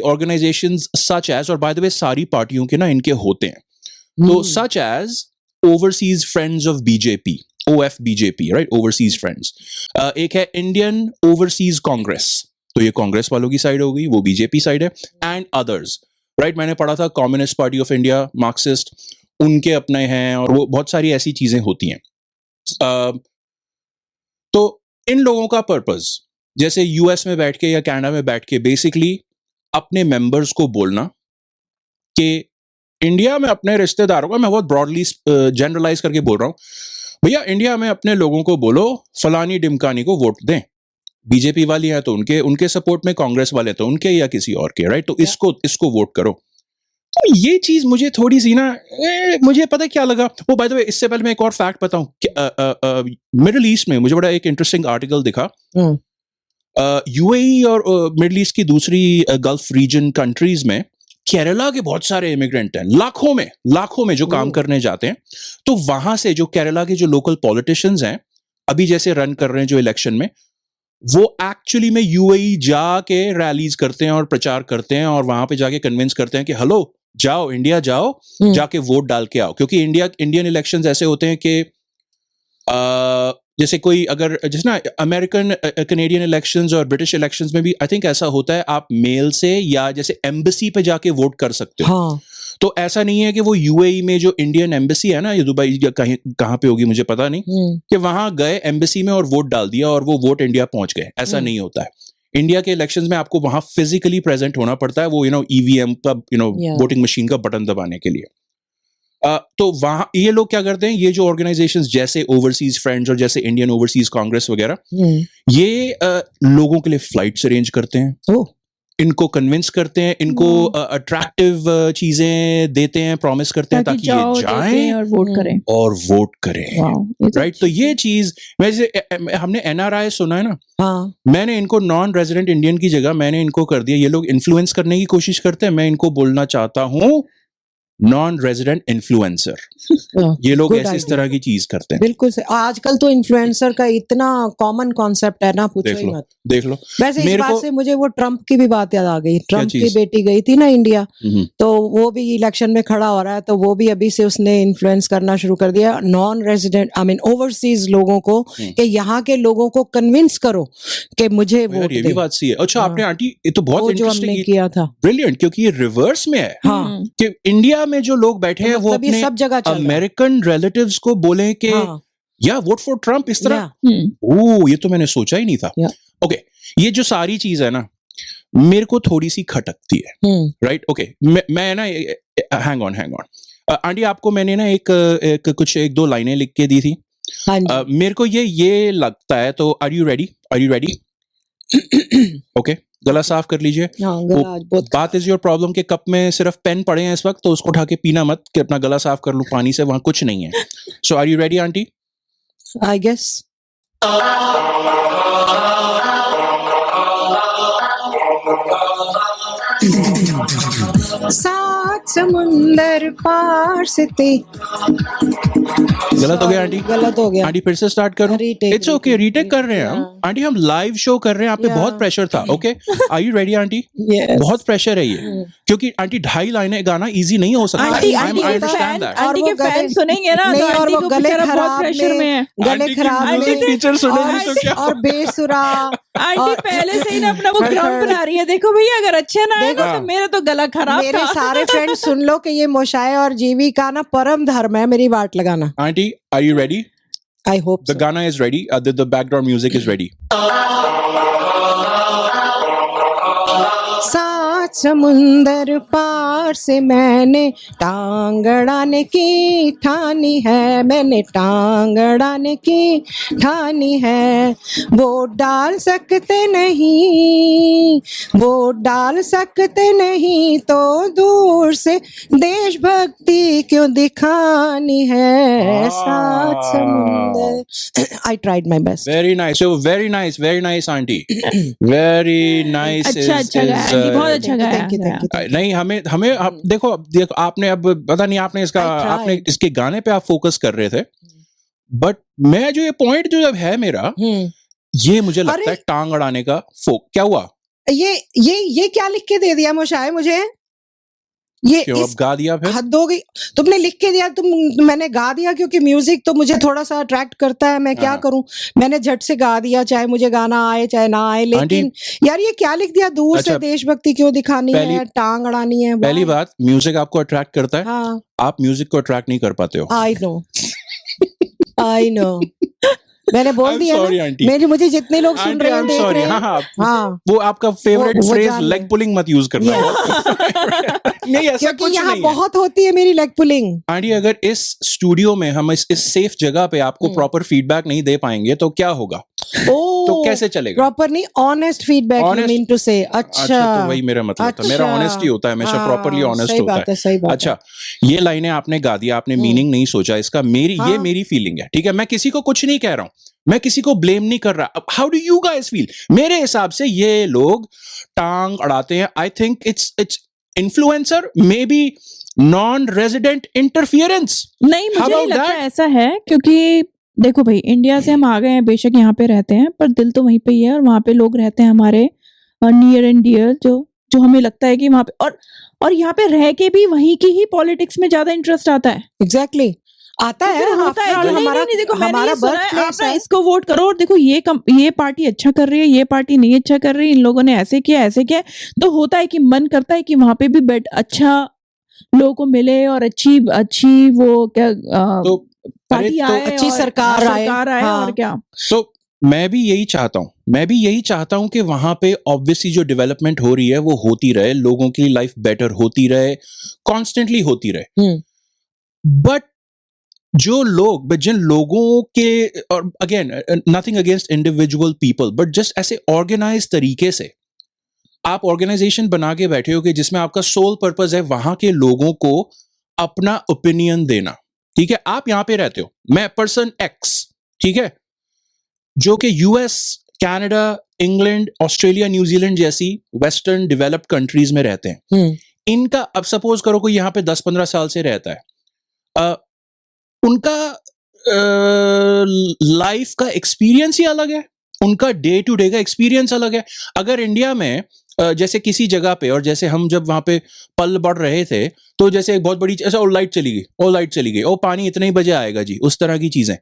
A: ऑर्गेनाइजेशंस सच एज, और बाय द वे सारी पार्टियों के ना इनके होते हैं, तो such as overseas friends of BJP, OFBJP, right, overseas friends, एक है इंडियन ओवरसीज कांग्रेस, तो ये कांग्रेस वालों की साइड हो गई, वो बीजेपी साइड है, एंड अदर्स, राइट, मैंने पढ़ा था communist party of India, Marxist, उनके अपने हैं, और वो बहुत सारी ऐसी चीजें होती हैं। तो इन लोगों का पर्पस, जैसे यूएस में बैठ के या कनाडा में बैठ के, बेसिकली अपने मेंबर्स को बोलना कि इंडिया में अपने रिश्तेदारों को, मैं बहुत ब्रॉडली जनरलाइज करके बोल रहा हूं, भैया इंडिया में अपने लोगों को बोलो फलानी डिमकानी को वोट दें, बीजेपी वाली है तो उनके सपोर्ट में, कांग्रेस वाले तो उनके या किसी और के, राइट, तो इसको वोट करो। तो ये चीज मुझे थोड़ी सी ना, मुझे पता क्या लगा, वो बाय द वे इससे पहले मैं एक और फैक्ट बताऊं, मिडिल ईस्ट में मुझे बड़ा एक इंटरेस्टिंग आर्टिकल दिखा, यूएई और मिडिल ईस्ट की दूसरी गल्फ रीजन कंट्रीज में केरला के बहुत सारे इमिग्रेंट हैं, लाखों में जो काम करने जाते हैं, तो वहां से जो केरला के जो लोकल पॉलिटिशियंस हैं, अभी जैसे रन कर रहे हैं जो इलेक्शन में, वो एक्चुअली में यूएई जाके रैलीज करते हैं और प्रचार करते हैं और वहां पे जाके कन्विंस करते हैं कि हेलो जाओ इंडिया जाओ, जाके वोट डाल के आओ। क्योंकि इंडियन इलेक्शंस ऐसे होते हैं कि जैसे कोई अगर जैसे ना अमेरिकन कनेडियन इलेक्शंस और ब्रिटिश इलेक्शंस में भी आई थिंक ऐसा होता है, आप मेल से या जैसे एम्बेसी पे जाके वोट कर सकते हो।
B: हाँ
A: तो ऐसा नहीं है कि वो यूएई में जो इंडियन एम्बेसी है ना, ये दुबई या कहीं कहाँ पे होगी मुझे पता नहीं, कि वहां गए एम्बेसी में और वोट डाल दिया और वो वोट इंडिया पहुंच गए, ऐसा नहीं होता है। इंडिया के इलेक्शंस में आपको वहां फिजिकली प्रेजेंट होना पड़ता है, वो ईवीएम का वोटिंग मशीन का बटन दबाने के लिए। तो वहां ये लोग क्या करते हैं, ये जो ऑर्गेनाइजेशंस जैसे ओवरसीज फ्रेंड्स और जैसे इंडियन ओवरसीज कांग्रेस वगैरह, ये लोगों के लिए फ्लाइट्स अरेंज करते हैं, इनको कन्विंस करते हैं, इनको अट्रैक्टिव चीजें देते हैं, प्रॉमिस करते हैं ताकि ये जाएं
D: और
A: वोट करें। राइट, तो ये चीज वैसे हमने एनआरआई सुना है ना,
B: हाँ
A: मैंने इनको नॉन रेजिडेंट इंडियन की जगह मैंने इनको कर दिया, ये लोग इन्फ्लुएंस करने की कोशिश करते हैं, मैं इनको बोलना चाहता हूं नॉन रेजिडेंट इन्फ्लुएंसर। ये लोग ऐसे इस तरह की चीज करते हैं।
B: बिल्कुल से आजकल तो इन्फ्लुएंसर का इतना कॉमन कॉन्सेप्ट है ना, पूछो ही मत।
A: देख लो
B: वैसे इस बात से मुझे वो ट्रम्प की भी बात याद आ गई। ट्रम्प की
A: चीज?
B: बेटी गई थी ना इंडिया, तो वो भी इलेक्शन में खड़ा हो रहा है, तो वो भी अभी से उसने इन्फ्लुएंस करना शुरू कर दिया non resident I mean overseas लोगों को कि यहाँ के लोगों को कन्विंस करो कि मुझे वोट
A: ये
B: दे।
A: भी बात सही है। अच्छा आपने आंटी ये तो बहुत
B: वो जो हमने
A: इंटरेस्टिंग
B: किया था,
A: ब्रिलियंट, क्योंकि ये रिवर्स में है
B: हाँ
A: कि इंडिया में जो लोग बैठे हैं वो
B: मतलब ये
A: अपने
B: सब जगह चल रहा है।
A: अमेरिकन रिलेटिव्स को बोले कि
B: हाँ,
A: या वोट फॉर ट्रम्प इस तरह।
B: या,
A: ओह ये तो मैंने सोचा ही नहीं था।
B: या।
A: ओके, ये जो सारी चीज है ना मेरे को थोड़ी सी खटकती है। राइट, ओके, मैं ना हैंग ऑन आंटी, आपको मैंने ना एक दो लाइनें लिख के दी थी।
B: हाँ जी।
A: मेरे को ये लगता है, तो आर यू रेडी? ओके, गला साफ कर लीजिए।
B: हाँ, गला आज बहुत
A: बात इज योर प्रॉब्लम के कप में सिर्फ पेन पड़े हैं इस वक्त, तो उसको उठा के पीना मत कि अपना गला साफ कर लूं पानी से, वहां कुछ नहीं है। So are you ready aunty?
B: I guess. सात समुंदर पार से
A: गलत हो गया आंटी?
B: गलत हो गया।
A: आंटी फिर से स्टार्ट करूं?
B: Retake,
A: इट्स ओके, रीटेक कर रहे हैं हम।
B: yeah.
A: आंटी हम लाइव शो कर रहे हैं, आप पे
B: Yeah.
A: बहुत प्रेशर था। Okay, are you ready aunty?
B: Yes.
A: बहुत प्रेशर है ये, क्योंकि आंटी 2.5 लाइनें गाना इजी नहीं हो सकता।
B: Aunty
A: I understand that.
D: Aunty
B: और
D: के
B: वो गले-
D: फैन सुनेंगे ना,
B: नहीं,
D: तो
B: और
D: आंटी
B: वो
D: को
B: गले
D: बेचारा बहुत
B: खराब
D: प्रेशर में है।
B: गले
A: आंटी की
B: खराब
A: म्यूजिक
B: में
A: टीचर सुनेगी तो क्या?
B: और बेसुरा।
D: आंटी
B: और-
D: पहले से ही ना अपना वो
B: खड़-
D: ग्राउंड
B: खड़।
D: बना रही है, देखो भैया अगर अच्छे ना आएगा
A: देखो।
D: तो मेरा तो गला खराब
B: मेरे
D: था।
B: सारे फ्रेंड्स सुन लो कि ये मोशाए और जीवी का ना परम धर्म है मेरी वाट लगाना।
A: Aunty are you ready?
B: I hope
A: The Ghana is ready. The background music is ready.
B: सात समुंदर पार से मैंने टांग अड़ाने की ठानी है, मैंने टांग अड़ाने की ठानी है। वोट डाल सकते नहीं, वोट डाल सकते नहीं तो दूर से देशभक्ति क्यों दिखानी है। सात समुंदर। I tried my best.
A: Very nice. So very nice, aunty. Very nice.
D: अच्छा अच्छा गाया आंटी, बहुत अच्छा गाया।
B: Thank you.
A: नहीं हमें देखो आपने अब पता नहीं आपने
B: I tried.
A: आपने इसके गाने पे आप फोकस कर रहे थे, बट मैं जो ये पॉइंट जो अब है मेरा, ये मुझे लगता
B: अरे!
A: है टांग अड़ाने का क्या हुआ?
B: ये क्या लिख के दे दिया मोशाए मुझे? ये
A: क्यों अब
B: इस
A: गा दिया फिर?
B: हद हो गई। तुमने लिख के दिया, मैंने गा दिया, क्योंकि म्यूजिक तो मुझे थोड़ा सा अट्रैक्ट करता है, मैं क्या
A: हाँ।
B: करूं। मैंने झट से गा दिया, चाहे मुझे गाना आए चाहे ना आए। लेकिन यार ये क्या लिख दिया, दूर से
A: अच्छा,
B: देशभक्ति क्यों दिखानी
A: पहली-
B: है, टांग अड़ानी है।
A: पहली बात, म्यूजिक आपको अट्रैक्ट करता है,
B: हाँ,
A: आप म्यूजिक को अट्रैक्ट नहीं कर पाते हो।
B: आई नो मैंने बोल
A: I'm
B: दिया
A: sorry,
B: ना।
A: aunty.
B: मुझे जितने लोग सुन
A: Aunty,
B: रहे हैं,
A: I'm
B: देख
A: sorry.
B: रहे हैं।
A: हाँ,
B: हाँ,
A: वो आपका फेवरेट
B: वो
A: फ्रेज
B: जान
A: लेग
B: लें।
A: पुलिंग मत यूज करना। नहीं ऐसा
B: क्योंकि
A: कुछ
B: यहाँ
A: नहीं है।
B: बहुत होती है मेरी लेग पुलिंग।
A: आंटी अगर इस स्टूडियो में हम इस सेफ जगह पे आपको प्रॉपर फीडबैक नहीं दे पाएंगे तो क्या होगा? तो कैसे चलेगा?
B: प्रॉपर नहीं, honest feedback you
A: Honest-
B: mean to say. अच्छा
A: तो वही मेरा मतलब था, मेरा
B: अच्छा।
A: ऑनेस्ट ही होता है, हमेशा
B: हाँ,
A: प्रॉपरली ऑनेस्ट
B: सही
A: होता
B: बात
A: है।
B: सही बात
A: अच्छा, ये लाइनें आपने गा दिया, आपने मीनिंग नहीं सोचा इसका, ये
B: हाँ।
A: मेरी फीलिंग है, ठीक है? मैं किसी को कुछ नहीं कह रहा हूं, मैं किसी को ब्लेम नहीं कर रहा। How do you guys feel? मेरे हिसाब से ये लोग टांग अड़ाते हैं। I think it's influencer, may be non resident interference.
D: नहीं, मुझे
A: How
D: नहीं
A: about
D: लगता
A: that?
D: ऐसा है, क्योंकि देखो भाई, इंडिया से हम आ गए हैं, बेशक यहाँ पे रहते हैं, पर दिल तो वहीं पे ही है, और वहाँ पे लोग रहते हैं हमारे नियर एंड डियर, जो हमें लगता है कि वहाँ पे, और यहाँ पे रह के भी वहीं की ही पॉलिटिक्स में ज्यादा इंटरेस्ट आता है।
B: एग्जैक्टली आता
D: तो
B: है,
D: फिर होता है
B: after all
D: कि नहीं
B: हमारा
D: नहीं देखो, मैंने
B: हमारा
D: ये सुना
B: birth
D: है, आप
B: place
D: ना
B: है।
D: इसको वोट करो, और देखो ये पार्टी अच्छा कर रही है, ये पार्टी नहीं अच्छा कर रही, इन लोगों ने ऐसे किया ऐसे किया, तो होता है कि मन करता है कि वहां पे भी अच्छा लोगों को मिले, और अच्छी वो क्या
A: तो अरे
D: पार्टी
A: तो
D: आए,
B: अच्छी
D: और
B: सरकार आए,
D: आए,
B: हाँ।
D: और क्या।
A: तो मैं भी यही चाहता हूं कि वहां पे ऑब्वियसली जो डेवलपमेंट हो रही है वो होती रहे, लोगों की लाइफ बेटर होती रहे, कॉन्स्टेंटली होती रहे। बट जिन लोगों के, और again nothing against individual people, but just ऐसे ऑर्गेनाइज तरीके से आप ऑर्गेनाइजेशन बना के बैठे हो कि जिसमें आपका सोल पर्पस है वहां के लोगों को अपना ओपिनियन देना। ठीक है, आप यहां पे रहते हो, मैं पर्सन एक्स, ठीक है, जो कि US, Canada, England, Australia, New Zealand जैसी वेस्टर्न डेवलप्ड कंट्रीज में रहते हैं। इनका, अब सपोज करो कोई यहां पे 10-15 साल से रहता है, उनका लाइफ का एक्सपीरियंस ही अलग है, उनका डे टू डे का एक्सपीरियंस अलग है। अगर इंडिया में जैसे किसी जगह पे, और जैसे हम जब वहां पे पल बढ़ रहे थे, तो जैसे एक बहुत बड़ी ऐसा, ओ लाइट चली गई, ओ पानी इतने ही बजे आएगा जी, उस तरह की चीजें।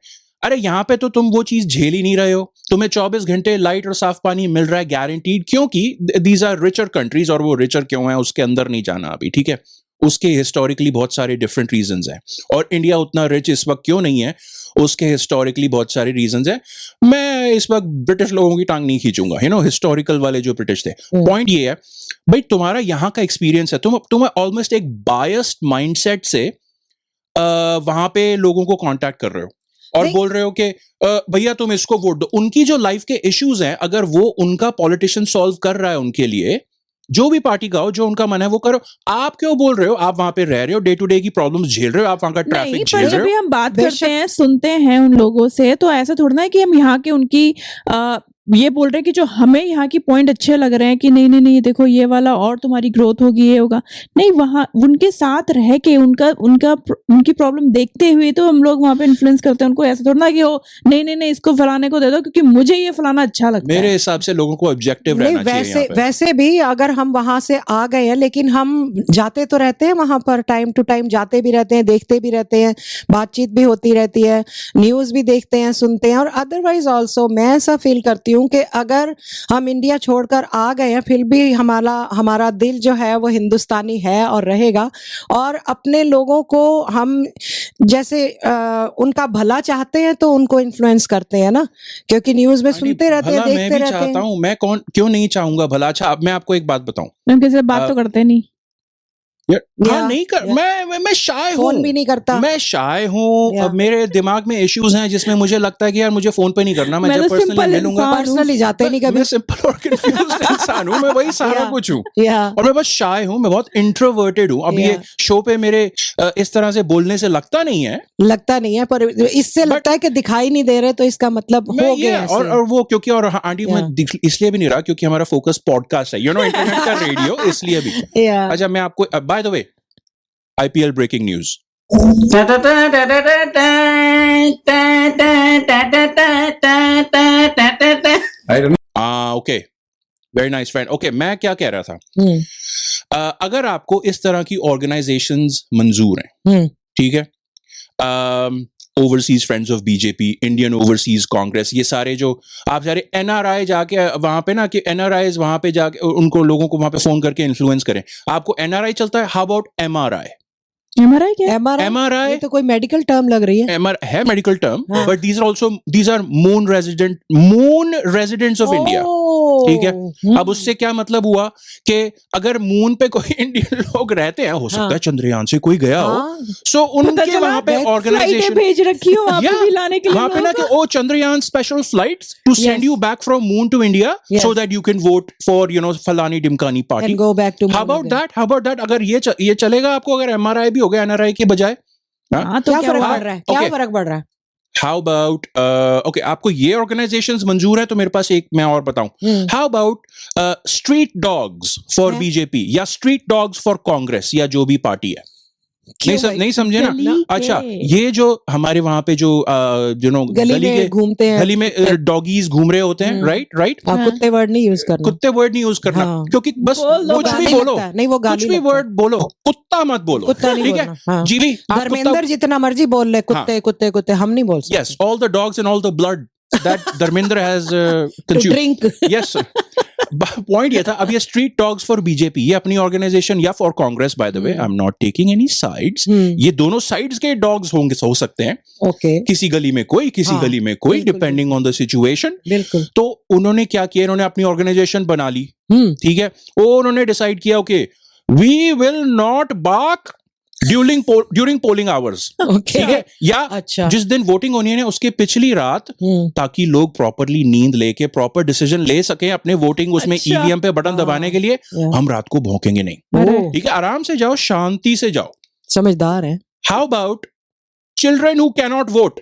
A: अरे यहाँ पे तो तुम वो चीज झेल ही नहीं रहे हो, तुम्हें 24 घंटे लाइट और साफ पानी मिल रहा है गारंटीड, क्योंकि दीज आर रिचर कंट्रीज, और वो रिचर क्यों है उसके अंदर नहीं जाना अभी, ठीक है, उसके हिस्टोरिकली बहुत सारे डिफरेंट रीजंस हैं, और इंडिया उतना रिच इस वक्त क्यों नहीं है, उसके हिस्टोरिकली बहुत सारे रीजंस हैं। मैं इस वक्त ब्रिटिश लोगों की टांग नहीं खींचूंगा, हिस्टोरिकल वाले जो ब्रिटिश थे। पॉइंट ये है भाई, तुम्हारा यहाँ का एक्सपीरियंस है, तुम ऑलमोस्ट एक बायस्ड माइंडसेट से वहां पे लोगों को कांटेक्ट कर रहे हो और बोल रहे हो कि भैया तुम इसको वोट दो। उनकी जो लाइफ के इश्यूज हैं, अगर वो उनका पॉलिटिशियन सॉल्व कर रहा है उनके लिए, जो भी पार्टी का हो, जो उनका मन है वो करो। आप क्यों बोल रहे हो, आप वहां पे रह रहे हो, डे टू डे की प्रॉब्लम्स झेल रहे हो, आप वहां का ट्रैफिक झेल
D: पर
A: रहे
D: जब भी
A: हो।
D: हम बात करते हैं, सुनते हैं उन लोगों से, तो ऐसा थोड़ा ना है कि हम यहाँ के उनकी ये बोल रहे हैं कि जो हमें यहाँ की पॉइंट अच्छे लग रहे हैं कि नहीं देखो ये वाला, और तुम्हारी ग्रोथ होगी, ये होगा। नहीं, वहाँ उनके साथ रह के उनकी प्रॉब्लम देखते हुए तो हम लोग वहाँ पे इन्फ्लुएंस करते हैं उनको। ऐसा थोड़ा ना कि वो नहीं इसको फलाने को दे दो क्योंकि मुझे ये फलाना अच्छा लगता है।
A: मेरे हिसाब से लोगों को ऑब्जेक्टिव रहना चाहिए यहाँ पे।
B: वैसे भी अगर हम वहां से आ गए हैं, लेकिन हम जाते तो रहते हैं वहां पर, टाइम टू टाइम जाते भी रहते हैं, देखते भी रहते हैं, बातचीत भी होती रहती है, न्यूज भी देखते हैं, सुनते हैं। और अदरवाइज ऑल्सो मैं ऐसा फील करती हूँ कि अगर हम इंडिया छोड़कर आ गए हैं, फिर भी हमारा दिल जो है वो हिंदुस्तानी है और रहेगा। और अपने लोगों को हम जैसे उनका भला चाहते हैं तो उनको इन्फ्लुएंस करते हैं ना, क्योंकि न्यूज में सुनते रहते हैं,
A: भला मैं
B: देखते
A: भी
B: रहते
A: चाहता
B: हैं।
A: हूँ, मैं क्यों नहीं चाहूंगा भला। अच्छा, अब मैं आपको एक बात बताऊं,
D: हम किसी से बात तो करते नहीं।
A: हाँ, नहीं कर, मैं शाय हूँ,
B: फोन भी नहीं करता,
A: मैं शाय हूँ। अब मेरे दिमाग में इश्यूज हैं जिसमें मुझे लगता है कि यार मुझे फोन पे नहीं करना, मैं जब
D: तो
A: पर्सनली मिलूंगा,
B: पर्सनली जाते नहीं कभी।
A: मैं सिंपल और कंफ्यूज्ड इंसान हूँ, मैं वही सारा कुछ हूँ, और मैं बस शाय हूँ, मैं बहुत इंट्रोवर्टेड हूँ। अब ये शो पे मेरे इस तरह से बोलने से लगता नहीं है,
B: पर इससे लगता है कि दिखाई नहीं दे रहे, तो इसका मतलब हो गया ऐसे।
A: और वो क्योंकि, और आंटी मैं इसलिए भी नहीं रहा क्योंकि हमारा फोकस पॉडकास्ट है, इंटरनेट का रेडियो, इसलिए भी। अच्छा, मैं आपको, bye the way, IPL breaking news. Okay. Very nice friend. Okay, मैं क्या कह रहा था, अगर आपको इस तरह की ऑर्गेनाइजेशंस मंजूर हैं, ठीक है, overseas friends of BJP, Indian overseas Congress, ये सारे जो आप सारे NRI जाके वहां पे ना, कि NRIs वहां पे जाके उनको लोगों को वहां पे फोन करके इन्फ्लुएंस करें। आपको NRI चलता है, हाउ अबाउट MRI?
D: MRI क्या?
B: MRI तो कोई मेडिकल टर्म लग रही है।
A: है medical term, but these are moon residents of India. ठीक है, अब उससे क्या मतलब हुआ कि अगर मून पे कोई इंडियन लोग रहते हैं, हो सकता है चंद्रयान से कोई गया हो, सो उनके वहां पे ऑर्गेनाइजेशन
D: भेज रखी हो वहां पे भी लाने के लिए,
A: वहां पे ना कि oh Chandrayaan special flights to send you back from moon to India so that you can vote for फलानी डिमकानी पार्टी। How about that? अगर ये चलेगा आपको, अगर MRI भी हो गया NRI के बजाय,
B: तो क्या फर्क पड़ रहा है? क्या फर्क पड़ रहा है?
A: हाउ अबाउट ओके, आपको ये ऑर्गेनाइजेशंस मंजूर है, तो मेरे पास एक मैं और बताऊं, how about street dogs for BJP, या स्ट्रीट डॉग्स फॉर कांग्रेस, या जो भी पार्टी है, नहीं समझे ना?
D: गली के।
A: अच्छा, ये जो हमारे वहां पे जो
B: गली
A: गली के
B: में घूमते हैं,
A: गली में डॉगीज घूम रहे होते हैं, राइट
B: हाँ, कुत्ते वर्ड नहीं यूज करना।
A: कुत्ते वर्ड नहीं यूज करना,
B: हाँ।
A: क्योंकि बस
D: बोलो,
A: कुछ भी
B: गाली
A: बोलो,
B: लगता है। नहीं, वो
A: कुछ
B: गाली
A: भी
B: लगता है।
A: वर्ड बोलो, कुत्ता मत बोलो,
B: कुत्ता नहीं
A: ठीक है
B: बोलना, हाँ।
A: जी भी आप
B: धर्मेंद्र जितना मर्जी बोल ले, कुत्ते कुत्ते कुत्ते, हम नहीं बोल सकते।
A: Yes, all the dogs and all the blood that Dharmendra has
B: to
A: consumed,
B: drink.
A: Yes. Point ये था, अब ये स्ट्रीट डॉग्स फॉर बीजेपी, ये अपनी ऑर्गेनाइजेशन या for Congress, bye the way I am not taking any sides, ये दोनों साइड्स के डॉग्स होंगे, हो सकते हैं,
B: ओके,
A: किसी गली में कोई, किसी
B: हाँ,
A: गली में कोई,
B: बिल्कुल,
A: डिपेंडिंग ऑन द सिचुएशन।
B: बिल्कुल।
A: तो उन्होंने क्या किया, इन्होंने अपनी ऑर्गेनाइजेशन बना ली, ठीक है, और उन्होंने डिसाइड किया okay we will not bark during polling hours,
B: okay,
A: ठीक है, या
B: अच्छा।
A: जिस दिन वोटिंग होनी है ना उसके पिछली रात, ताकि लोग प्रॉपरली नींद लेके प्रॉपर डिसीजन ले सके अपने वोटिंग उसमें
D: अच्छा।
A: ईवीएम पे बटन दबाने के लिए, हम रात को भौंकेंगे नहीं,
D: अरे।
A: ठीक है, आराम से जाओ, शांति से जाओ।
B: समझदार है।
A: How about children who cannot vote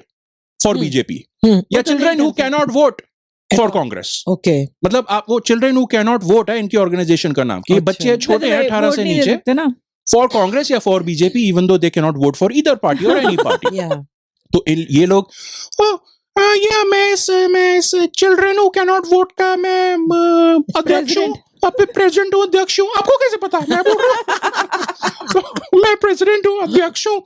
A: for BJP, या children who cannot vote for Congress?
B: Okay,
A: मतलब आप वो चिल्ड्रन हु कैनॉट वोट है इनकी ऑर्गेनाइजेशन का नाम, कि ये
B: अच्छा।
A: बच्चे छोटे हैं 18 से नीचे,
D: ना
A: फॉर कांग्रेस या for BJP, even though they can not vote for either party और एनी पार्टी।
B: या
A: तो ये लोग ये मैं इस children who can not vote का मैं अध्यक्ष हूँ, प्रेसिडेंट हूँ, अध्यक्ष हूँ, आपको कैसे पता? मैं बोल रहा हूँ मैं प्रेसिडेंट हूँ, अध्यक्ष हूँ,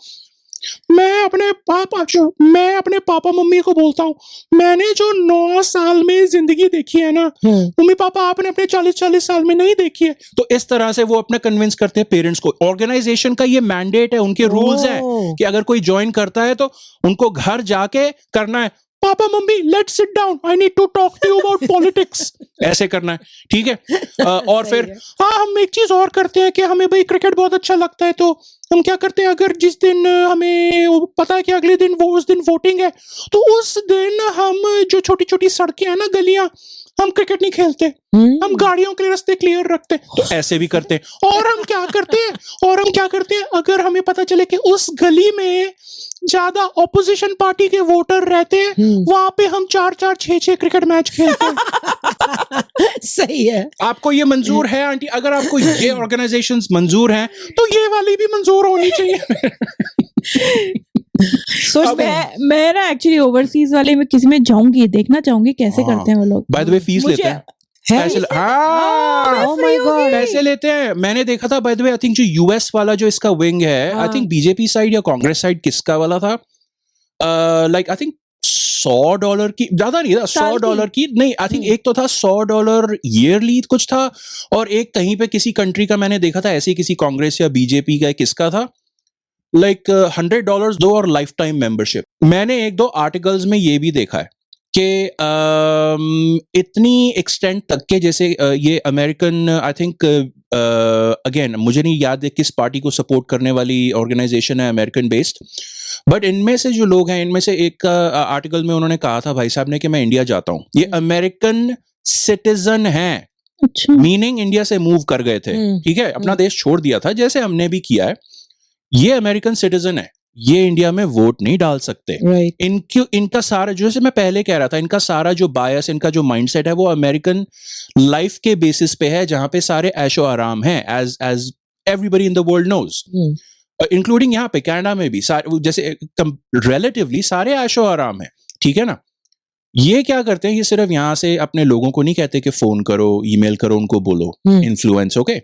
A: मैं अपने पापा मम्मी को बोलता हूँ, मैंने जो 9 साल में जिंदगी देखी है ना, मम्मी पापा आपने अपने 40 साल में नहीं देखी है। तो इस तरह से वो अपने कन्विंस करते हैं पेरेंट्स को। ऑर्गेनाइजेशन का ये मैंडेट है, उनके रूल्स हैं कि अगर कोई ज्वाइन करता है तो उनको घर जाके करना है, papa mummy let's sit down, I need to talk to you about politics, ऐसे करना है, ठीक है। और फिर हाँ, हम एक चीज और करते हैं कि हमें भाई क्रिकेट बहुत अच्छा लगता है, तो हम क्या करते हैं, अगर जिस दिन हमें पता है कि अगले दिन उस दिन वोटिंग है, तो उस दिन हम जो छोटी छोटी सड़कें हैं ना, गलियां, हम क्रिकेट नहीं खेलते, हम गाड़ियों के रास्ते क्लियर रखते हैं। तो ऐसे भी करते हैं। और हम क्या करते हैं, अगर हमें पता चले कि उस गली में ज्यादा ऑपोजिशन पार्टी के वोटर रहते हैं, वहां पे हम 4-4, 6-6 क्रिकेट मैच खेलते हैं।
B: सही है।
A: आपको ये मंजूर है आंटी? अगर आपको ये ऑर्गेनाइजेशंस मंजूर हैं तो ये वाली भी मंजूर होनी चाहिए।
D: मैं ना एक्चुअली ओवरसीज वाले में किसी में जाऊंगी, देखना चाहूंगी कैसे
A: हाँ।
D: करते हैं वो लोग।
A: बाय द वे फीस लेते हैं,
B: Oh my God.
A: पैसे लेते हैं। मैंने देखा था bye the way, I think जो यूएस वाला जो इसका विंग है, आई थिंक बीजेपी साइड या कांग्रेस साइड किसका वाला था, लाइक आई थिंक $100 की, ज्यादा नहीं था, $100 की नहीं, आई थिंक एक तो था $100 ईयरली कुछ था, और एक कहीं पे किसी कंट्री का मैंने देखा था, ऐसी किसी कांग्रेस या बीजेपी का किसका था, लाइक $100 दो और लाइफ टाइम मेंबरशिप। मैंने 1-2 आर्टिकल्स में ये भी देखा है कि इतनी एक्सटेंट तक के, जैसे ये अमेरिकन, आई थिंक अगेन मुझे नहीं याद है किस पार्टी को सपोर्ट करने वाली ऑर्गेनाइजेशन है, अमेरिकन बेस्ड, बट इनमें से जो लोग हैं, इनमें से एक आर्टिकल में उन्होंने कहा था भाई साहब ने कि मैं इंडिया जाता हूं, ये अमेरिकन सिटीजन हैं,
D: अच्छा,
A: मीनिंग इंडिया से मूव कर गए थे, ठीक है, अपना देश छोड़ दिया था, जैसे हमने भी किया है। ये अमेरिकन सिटीजन है, ये इंडिया में वोट नहीं डाल सकते। इनका सारा, जैसे मैं पहले कह रहा था, इनका सारा जो बायस, इनका जो माइंडसेट है, वो अमेरिकन लाइफ के बेसिस पे है, जहां पे सारे ऐशो आराम है, as everybody in the world knows, including यहाँ पे कनाडा में भी जैसे रिलेटिवली सारे ऐशो आराम है, ठीक है ना। ये क्या करते हैं, ये सिर्फ यहाँ से अपने लोगों को नहीं कहते कि फोन करो, ईमेल करो, उनको बोलो, इन्फ्लुएंस, ओके।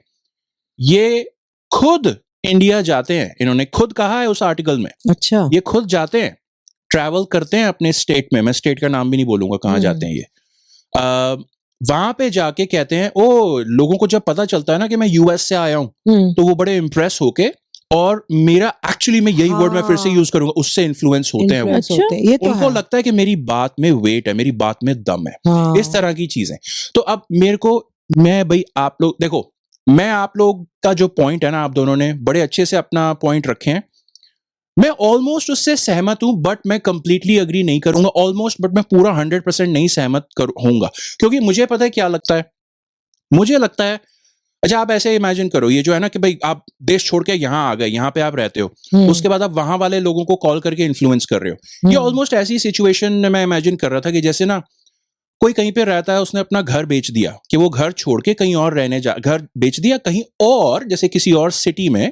A: ये खुद इंडिया जाते हैं, इन्होंने खुद कहा है उस आर्टिकल में,
B: अच्छा,
A: ये खुद जाते हैं, ट्रैवल करते हैं अपने स्टेट में, मैं स्टेट का नाम भी नहीं बोलूंगा कहाँ जाते हैं ये, वहां पे जाके कहते हैं, ओ लोगों को जब पता चलता है ना कि मैं यूएस से आया हूं, तो वो बड़े इंप्रेस होके, और मेरा एक्चुअली मैं यही वर्ड मैं फिर से यूज करूंगा, उससे इन्फ्लुएंस होते हैं वो,
D: अच्छा,
B: ये तो
A: उनको लगता है कि मेरी बात में वेट है, मेरी बात में दम है, इस तरह की चीजें। तो अब मेरे को, मैं भाई, आप लोग देखो, मैं आप लोग का जो पॉइंट है ना, आप दोनों ने बड़े अच्छे से अपना पॉइंट रखे हैं, मैं ऑलमोस्ट उससे सहमत हूं, बट मैं कंप्लीटली अग्री नहीं करूंगा, ऑलमोस्ट, बट मैं पूरा 100% नहीं सहमत होऊंगा, क्योंकि मुझे पता है क्या लगता है, मुझे लगता है, अच्छा आप ऐसे इमेजिन करो, ये जो है ना कि भाई आप देश छोड़ के यहाँ आ गए, यहाँ पे आप रहते हो, उसके बाद आप वहां वाले लोगों को कॉल करके इन्फ्लुएंस कर रहे हो, ये ऑलमोस्ट ऐसी सिचुएशन मैं इमेजिन कर रहा था कि जैसे ना कोई कहीं पे रहता है, उसने अपना घर बेच दिया, कि वो घर छोड़ के कहीं और रहने घर बेच दिया कहीं और, जैसे किसी और सिटी में,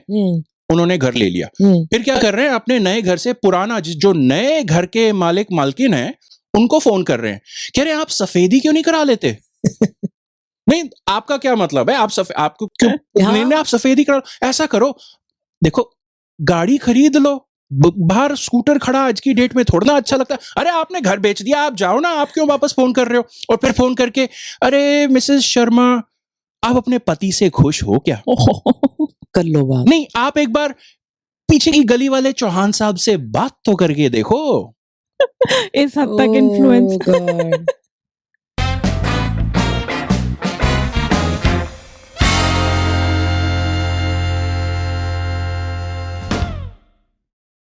A: उन्होंने घर ले लिया, फिर क्या कर रहे हैं, अपने नए घर से पुराना जो नए घर के मालिक मालकिन है उनको फोन कर रहे हैं, कह रहे हैं आप सफेदी क्यों नहीं करा लेते? नहीं, आपका क्या मतलब है, आपको क्यों नहीं, आप सफेदी करा, ऐसा करो, देखो गाड़ी खरीद लो, बाहर स्कूटर खड़ा आज की डेट में थोड़ा ना अच्छा लगता है, अरे आपने घर बेच दिया, आप जाओ ना, आप क्यों वापस फोन कर रहे हो? और फिर फोन करके, अरे मिसेस शर्मा आप अपने पति से खुश हो क्या?
B: कर लो बात।
A: नहीं, आप एक बार पीछे की गली वाले चौहान साहब से बात तो करके देखो।
D: इस हद तक इन्फ्लुएंस।
B: Oh God.